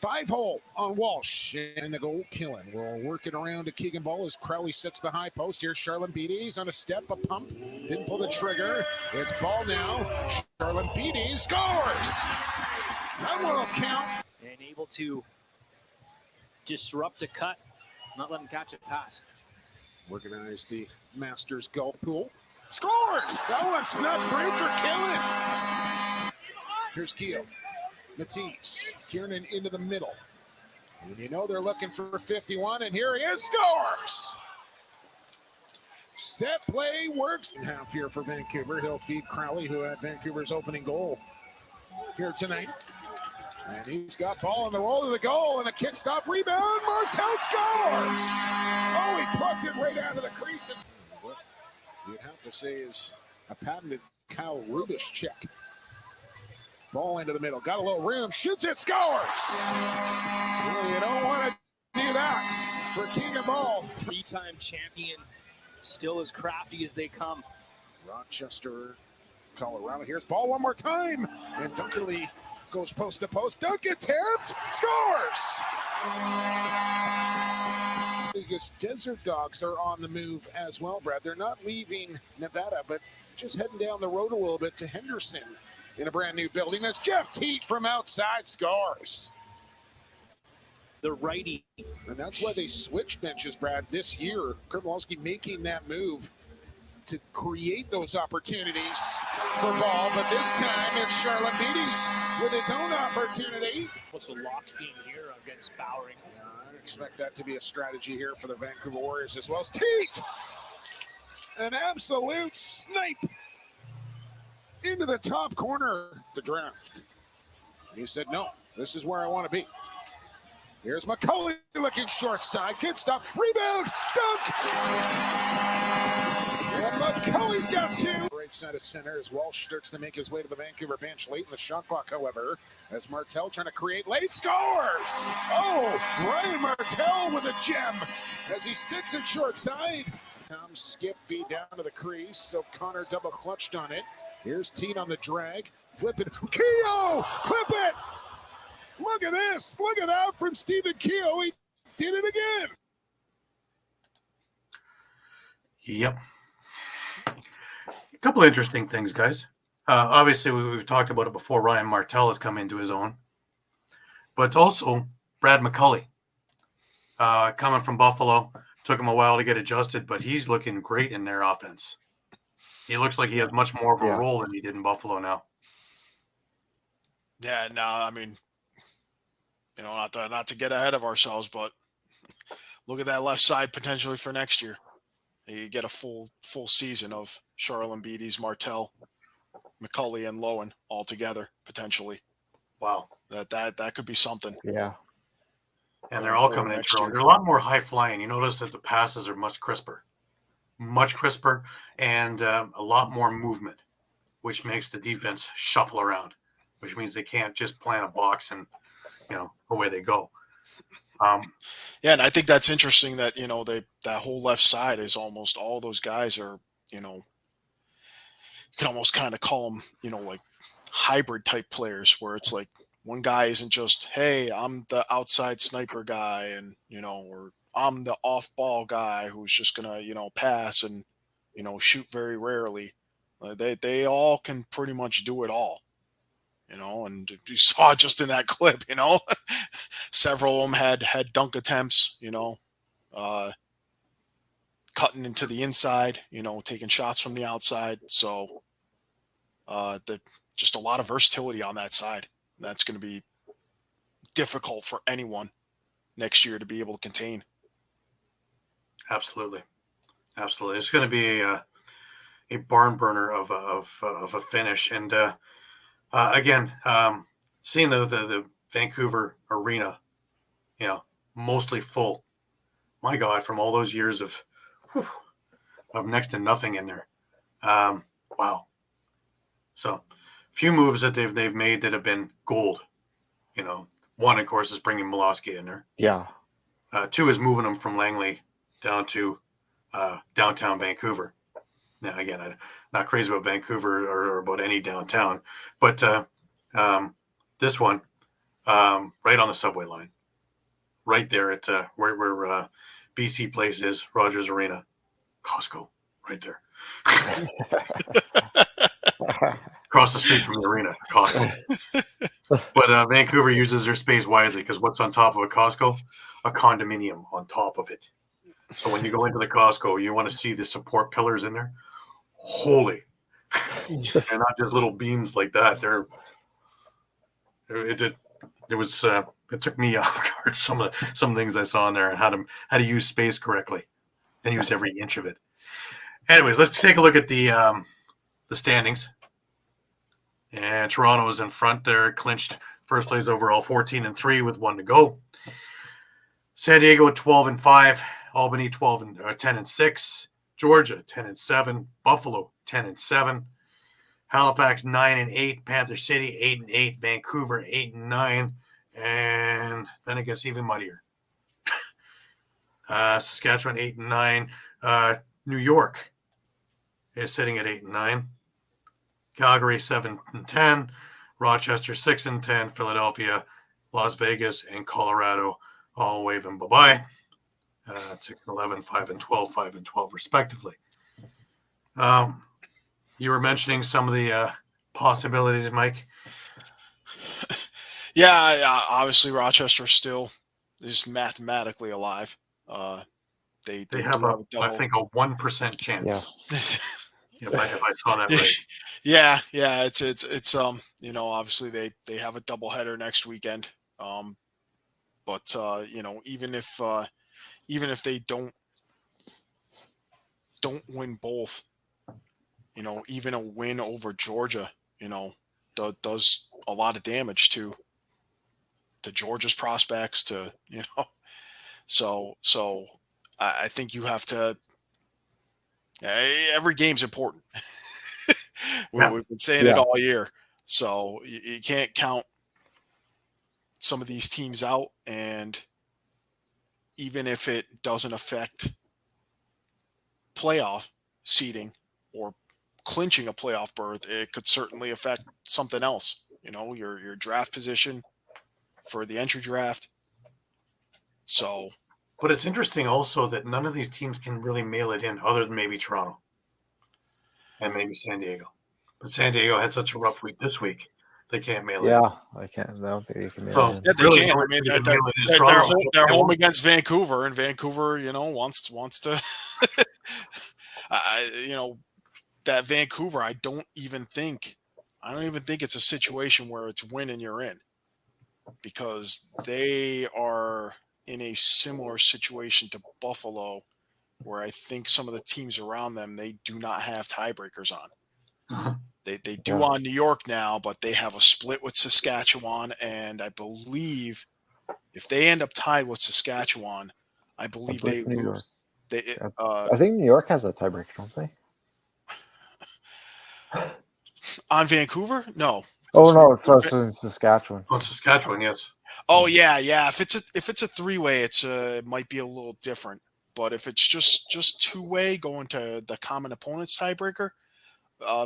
5-hole on Walsh, and the goal killing. We'll work it around to Keegan Ball as Crowley sets the high post. Here's Charlotte Beatties on a step, a pump, didn't pull the trigger. It's Ball now. Charlotte Beatties scores. That will count. And able to disrupt a cut, not let him catch a pass. Organize the Masters golf pool. Scores! That one snuck through for killing. Here's Keogh. Matisse, Kiernan into the middle. And you know they're looking for 51, and here he is, scores! Set play works. Half here for Vancouver. He'll feed Crowley, who had Vancouver's opening goal here tonight. And he's got ball on the roll to the goal, and a kick stop rebound. Martel scores! Oh, he plucked it right out of the crease. And what you'd have to say is a patented Kyle Rubish check. Ball into the middle, got a little room, shoots it, scores! Well, you don't want to do that for Keegan Ball. 3-time champion, still as crafty as they come. Rochester, Colorado. Here's ball one more time, and Dunkerley goes post to post. Dunk attempt, scores! Vegas Desert Dogs are on the move as well, Brad. They're not leaving Nevada, but just heading down the road a little bit to Henderson in a brand new building. As Jeff Teat from outside scores. The righty. And that's why they switched benches, Brad, this year. Kowalski making that move to create those opportunities for Ball, but this time it's Charlotte Beatties with his own opportunity. What's the lock game here against Bowering? I expect that to be a strategy here for the Vancouver Warriors as well as Teat. An absolute snipe into the top corner to draft. And he said, no, this is where I want to be. Here's McCulley looking short side. Kid stop. Rebound. Dunk. And McCulley's got two. Right side of center as Walsh starts to make his way to the Vancouver bench late in the shot clock, however, as Martel trying to create late scores. Oh, Ryan Martel with a gem as he sticks it short side. Comes skip feed down to the crease, so Connor double clutched on it. Here's Teat on the drag. Flip it. Keogh! Clip it! Look at this. Look at that from Stephen Keogh. He did it again. Yep. A couple of interesting things, guys. Obviously, we've talked about it before. Ryan Martel has come into his own. But also, Brad McCulley. Coming from Buffalo. Took him a while to get adjusted, but he's looking great in their offense. He looks like he has much more of a role than he did in Buffalo now. Yeah, no, I mean, you know, not to get ahead of ourselves, but look at that left side potentially for next year. You get a full season of Charlotte Beatties, Martel, McCulley, and Lowen all together potentially. Wow, that could be something. Yeah, and they're all coming in strong. They're a lot more high flying. You notice that the passes are much crisper, and a lot more movement, which makes the defense shuffle around, which means they can't just plant a box and, you know, away they go. Yeah, and I think that's interesting that, you know, that whole left side is almost all those guys are, you know, you can almost kind of call them, you know, like hybrid type players where it's like one guy isn't just, hey, I'm the outside sniper guy and, you know, or I'm the off ball guy who's just going to, you know, pass and, you know, shoot very rarely. They all can pretty much do it all. You know, and you saw just in that clip, you know, several of them had dunk attempts, you know, cutting into the inside, you know, taking shots from the outside. So just a lot of versatility on that side. That's going to be difficult for anyone next year to be able to contain. Absolutely. It's going to be a barn burner of a finish. And, again, seeing the Vancouver arena, you know, mostly full. My God, from all those years of next to nothing in there. Wow. So, a few moves that they've made that have been gold. You know, one, of course, is bringing Milowski in there. Yeah. Two is moving them from Langley down to downtown Vancouver. Now, again, I'm not crazy about Vancouver or about any downtown, but this one, right on the subway line, right there at where BC Place is, Rogers Arena, Costco, right there. Across the street from the arena, Costco. But Vancouver uses their space wisely because what's on top of a Costco? A condominium on top of it. So when you go into the Costco, you want to see the support pillars in there. Holy. They're not just little beams like that. It took me off guard some things I saw in there and how to use space correctly and use every inch of it. Anyways, let's take a look at the standings. And Toronto is in front there, clinched first place overall, 14-3 with 1 to go. San Diego at 12-5, Albany 10-6, Georgia 10-7, Buffalo 10-7, Halifax 9-8, Panther City 8-8, Vancouver 8-9, and then it gets even muddier. Saskatchewan 8-9, New York is sitting at 8-9. Calgary 7-10, Rochester 6-10, Philadelphia, Las Vegas, and Colorado all waving bye-bye. 6-11, 5-12, 5-12 respectively. You were mentioning some of the possibilities, Mike. Yeah, obviously Rochester still is mathematically alive. They have I think a 1% chance. Yeah. if I saw that right. Yeah, it's obviously they have a doubleheader next weekend. But even if they don't win both, even a win over Georgia, does a lot of damage to Georgia's prospects so I think you have to, every game's important. We've been saying it all year. So you can't count some of these teams out. And even if it doesn't affect playoff seeding or clinching a playoff berth, it could certainly affect something else. Your draft position for the entry draft. So, but it's interesting also that none of these teams can really mail it in other than maybe Toronto and maybe San Diego. But San Diego had such a rough week this week. They can't mail it. Yeah, I can't. I don't think they can mail it in. Yeah, they really, can. I mean, they're home against Vancouver, and Vancouver, wants to. That Vancouver, I don't even think it's a situation where it's win and you're in, because they are in a similar situation to Buffalo, where I think some of the teams around them, they do not have tiebreakers on. They do on New York now, but they have a split with Saskatchewan, and I believe if they end up tied with Saskatchewan, I believe they lose. I think New York has a tiebreaker, don't they? On Vancouver? No. Oh no, it starts in Saskatchewan. Oh, Saskatchewan, yes. Oh yeah. If it's a three-way, it might be a little different. But if it's just two-way going to the common opponent's tiebreaker,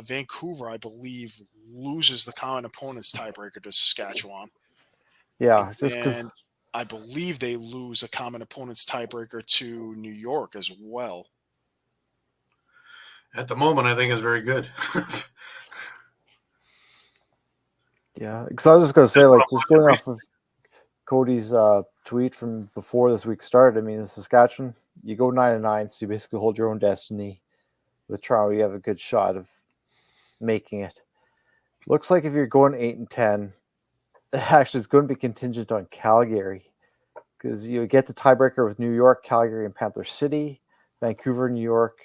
Vancouver, I believe, loses the common opponent's tiebreaker to Saskatchewan. Yeah, and I believe they lose a common opponent's tiebreaker to New York as well. At the moment, I think it's very good. Yeah, because I was just going to say, like, just going off of Cody's tweet from before this week started, I mean, in Saskatchewan, you go 9-9, so you basically hold your own destiny. With Toronto, you have a good shot of making it. Looks like if you're going 8-10, actually it's going to be contingent on Calgary, because you get the tiebreaker with New York, Calgary, and Panther City, Vancouver, New York,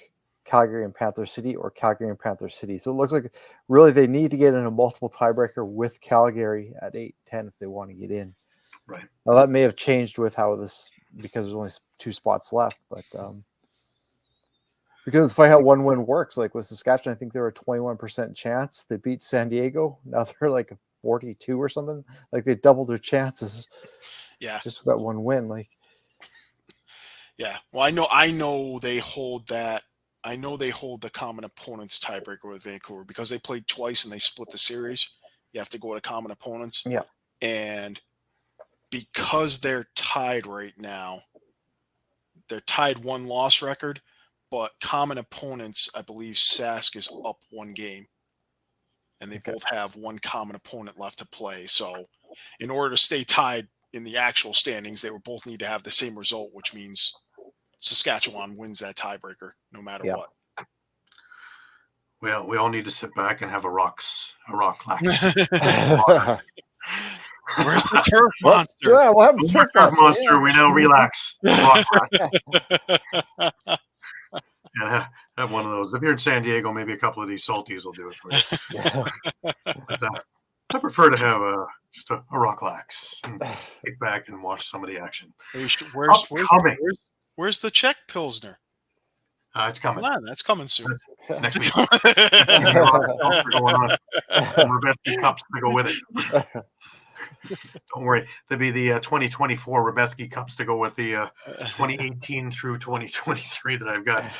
Calgary, and Panther City, or Calgary and Panther City. So it looks like really they need to get in a multiple tiebreaker with Calgary at 8-10 if they want to get in. Right. Now that may have changed with how this, because there's only 2 spots left, but because it's funny how one win works. Like with Saskatchewan, I think they were a 21% chance. They beat San Diego. Now they're like a 42 or something. Like they doubled their chances. Yeah. Just for that one win. Like. Yeah. Well, I know they hold that. I know they hold the common opponents tiebreaker with Vancouver because they played twice and they split the series. You have to go to common opponents. Yeah. And because they're tied right now. They're tied 1-loss record, but common opponents, I believe Sask is up 1 game. And they both have 1 common opponent left to play. So in order to stay tied in the actual standings, they would both need to have the same result, which means Saskatchewan wins that tiebreaker no matter what. Well, we all need to sit back and have a rock lax. Where's the turf monster? Yeah, what happened to Turf turf monster? monster? We now relax. Rock lax. Yeah, have one of those. If you're in San Diego, maybe a couple of these salties will do it for you. But, I prefer to have just a rock lax and kick back and watch some of the action. Where's the Czech Pilsner? It's coming. Come on, that's coming soon. Next week. Going on. Some Rebeski Cups to go with it. Don't worry. There'll be the 2024 Rebeski Cups to go with the 2018 through 2023 that I've got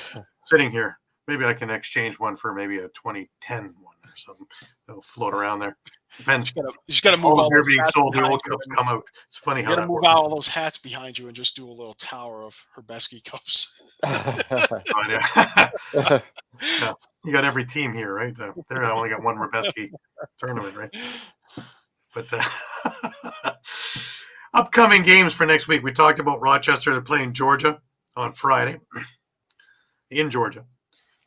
sitting here. Maybe I can exchange one for maybe a 2010 one or something. It'll float around there. Depends. You just got to move all beer those being hats sold. The behind old you cups and- come out. It's funny You how got to that move works. out all those hats behind you and just do a little tower of Herbeski cups. Yeah. You got every team here, right? There, I only got one Rebeski tournament, right? But upcoming games for next week. We talked about Rochester. They're playing Georgia on Friday in Georgia.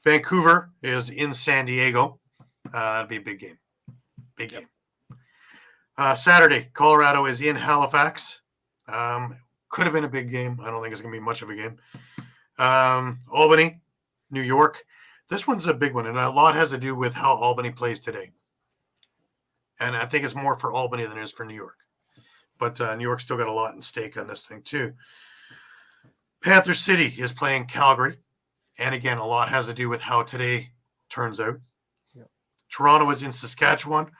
Vancouver is in San Diego. That'd be a big game. Big game. Saturday, Colorado is in Halifax. Could have been a big game. I don't think it's going to be much of a game. Albany, New York. This one's a big one, and a lot has to do with how Albany plays today. And I think it's more for Albany than it is for New York. But New York's still got a lot in stake on this thing, too. Panther City is playing Calgary. And again, a lot has to do with how today turns out. Yep. Toronto is in Saskatchewan.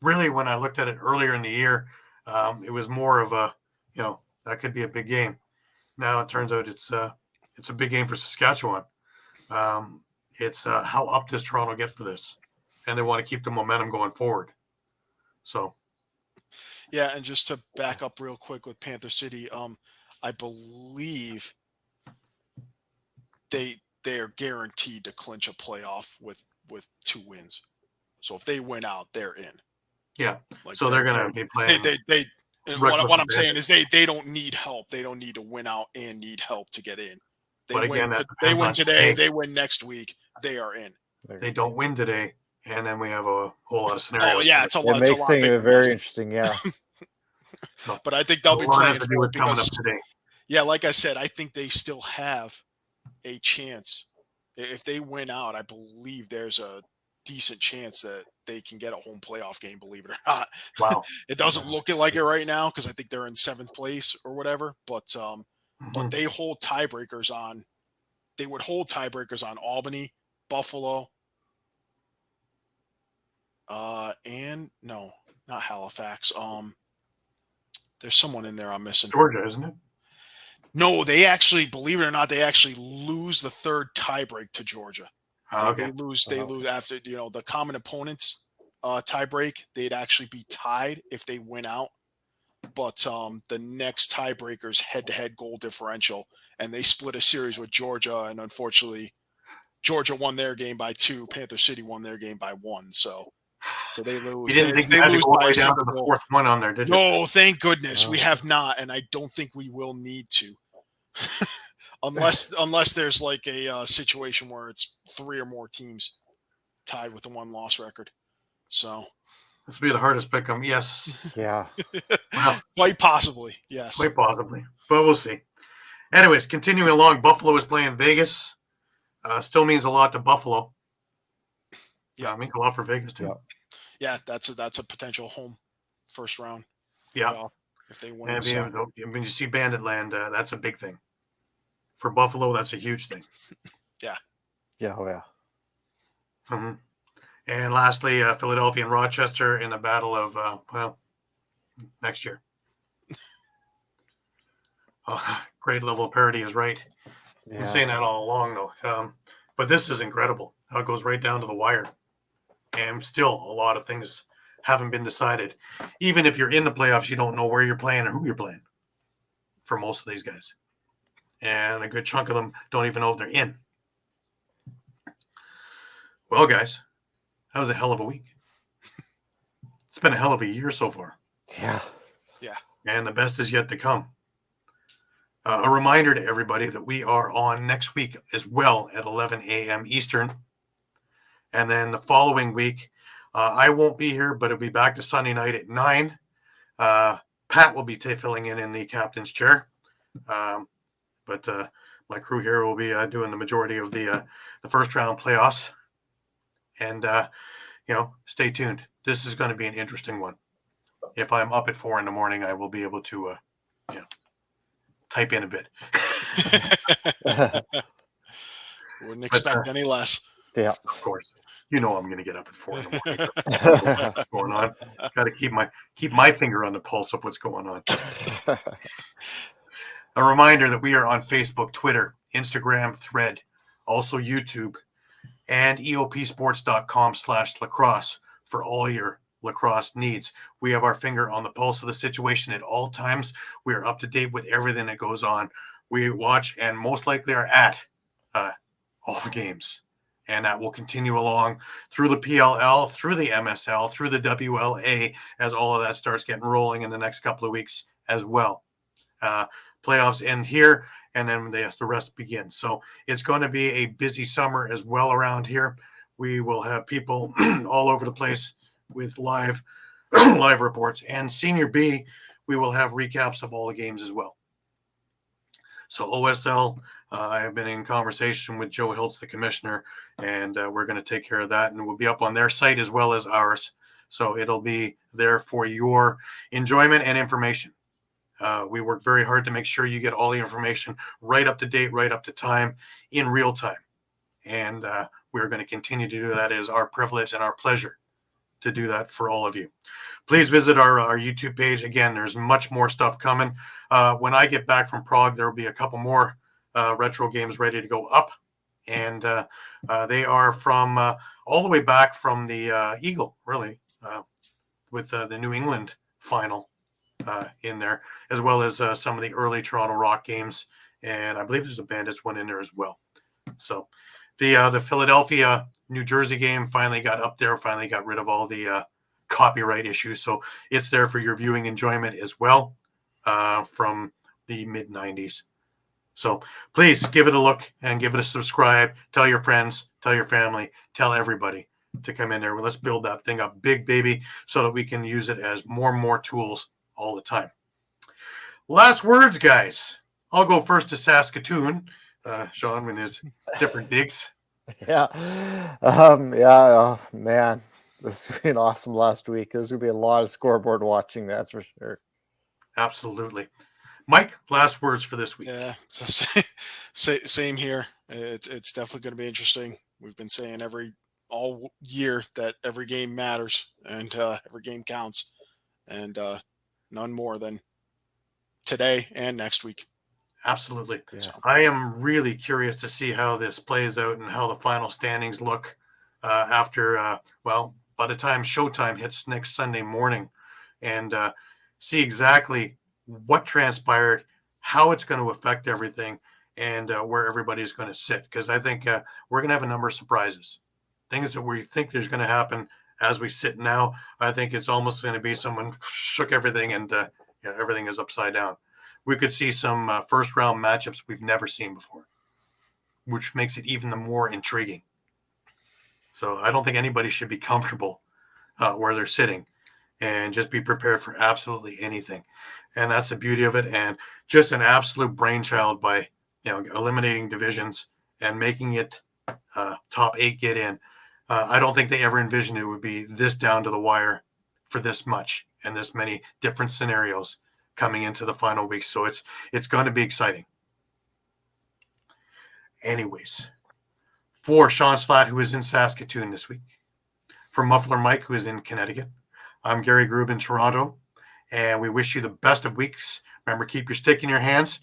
Really, when I looked at it earlier in the year, it was more of a, that could be a big game. Now it turns out it's a big game for Saskatchewan. It's how up does Toronto get for this? And they want to keep the momentum going forward. So. Yeah, and just to back up real quick with Panther City, I believe they are guaranteed to clinch a playoff with 2 wins. So if they win out, they're in. Yeah. So they're going to be playing. What I'm saying is they don't need help. They don't need to win out and need help to get in. They win today. They win next week. They are in. They don't win today, and then we have a whole lot of scenarios. Oh yeah, it's a lot. It makes things very interesting. Yeah. But I think they'll be playing for it coming because up today. Yeah, like I said, I think they still have a chance. If they win out, I believe there's a decent chance that they can get a home playoff game, believe it or not. Wow. It doesn't look like it right now because I think they're in 7th place or whatever, but they hold tiebreakers on Albany, Buffalo, and no, not Halifax. There's someone in there I'm missing. Georgia, isn't it? No, they actually, believe it or not, they actually lose the 3rd tiebreak to Georgia. Okay. They lose after, the common opponents tiebreak. They'd actually be tied if they win out. But the next tiebreaker's head-to-head goal differential, and they split a series with Georgia, and unfortunately, Georgia won their game by 2. Panther City won their game by 1. So they lose. You didn't think you had to go all the way down to the 4th one on there, did you? No, thank goodness we have not, and I don't think we will need to. unless there's like a situation where it's 3 or more teams tied with a 1-loss record. So this will be the hardest pick 'em. Yes. Yeah. Well, quite possibly. Yes. Quite possibly. But we'll see. Anyways, continuing along, Buffalo is playing Vegas. Still means a lot to Buffalo. Yeah, it means a lot for Vegas too. Yeah, that's a potential home first round. Yeah. If they win. And when you see Bandit Land, that's a big thing. For Buffalo, that's a huge thing. Yeah. Yeah. Oh, yeah. Mm-hmm. And lastly, Philadelphia and Rochester in the battle of, next year. Great level of parity is right. Yeah. I'm saying that all along, though. But this is incredible how it goes right down to the wire. And still a lot of things haven't been decided. Even if you're in the playoffs, you don't know where you're playing or who you're playing for most of these guys. And a good chunk of them don't even know if they're in. Well, guys, that was a hell of a week. It's been a hell of a year so far. Yeah. Yeah. And the best is yet to come. A reminder to everybody that we are on next week as well at 11 a.m. Eastern. And then the following week, I won't be here, but it'll be back to Sunday night at 9. Pat will be filling in the captain's chair. But my crew here will be doing the majority of the first round playoffs. And, stay tuned. This is going to be an interesting one. If I'm up at 4 a.m, I will be able to, type in a bit. Wouldn't expect any less. Yeah, of course. I'm going to get up at 4 a.m. What's going on? Got to keep my finger on the pulse of what's going on. A reminder that we are on Facebook, Twitter, Instagram, Thread, also YouTube, and eopsports.com/lacrosse for all your lacrosse needs. We have our finger on the pulse of the situation at all times. We are up to date with everything that goes on. We watch and most likely are at all the games. And that will continue along through the PLL, through the MSL, through the WLA, as all of that starts getting rolling in the next couple of weeks as well. Playoffs end here, and then the rest begins. So it's going to be a busy summer as well around here. We will have people all over the place with live reports. And Senior B, we will have recaps of all the games as well. So OSL, I have been in conversation with Joe Hiltz, the commissioner, and we're going to take care of that. And we'll be up on their site as well as ours. So it'll be there for your enjoyment and information. We work very hard to make sure you get all the information right up to date, right up to time, in real time. And we're going to continue to do that. It is our privilege and our pleasure to do that for all of you. Please visit our YouTube page. Again, there's much more stuff coming. When I get back from Prague, there will be a couple more retro games ready to go up. And they are from all the way back from the Eagle, really, with the New England final in there, as well as some of the early Toronto Rock games. And I believe there's a Bandits one in there as well. So the Philadelphia, New Jersey game finally got up there, finally got rid of all the copyright issues. So it's there for your viewing enjoyment as well from the mid-90s. So please give it a look and give it a subscribe. Tell your friends, tell your family, tell everybody to come in there. Let's build that thing up big, baby, so that we can use it as more and more tools all the time. Last words, guys. I'll go first to Saskatoon. Shawn, with his different digs. Yeah. Man, this has been awesome last week. There's going to be a lot of scoreboard watching, that's for sure. Absolutely. Mike, last words for this week. Yeah, so same here. It's definitely going to be interesting. We've been saying all year that every game matters and every game counts, and none more than today and next week. Absolutely. Yeah. I am really curious to see how this plays out and how the final standings look after, by the time showtime hits next Sunday morning, and see exactly what transpired, how it's going to affect everything, and where everybody's going to sit. Because I think we're going to have a number of surprises. Things that we think there's going to happen as we sit now. I think it's almost going to be someone shook everything and everything is upside down. We could see some first round matchups we've never seen before, which makes it even the more intriguing. So I don't think anybody should be comfortable where they're sitting, and just be prepared for absolutely anything. And that's the beauty of it. And just an absolute brainchild by, eliminating divisions and making it top 8 get in. I don't think they ever envisioned it would be this down to the wire for this much and this many different scenarios coming into the final week. So it's going to be exciting. Anyways, for Shawn Slaght, who is in Saskatoon this week, for Muffler Mike, who is in Connecticut, I'm Gary Groob in Toronto, and we wish you the best of weeks. Remember, keep your stick in your hands.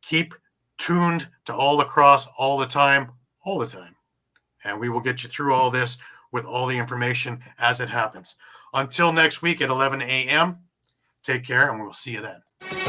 Keep tuned to all lacrosse all the time. And we will get you through all this with all the information as it happens. Until next week at 11 a.m., take care, and we will see you then.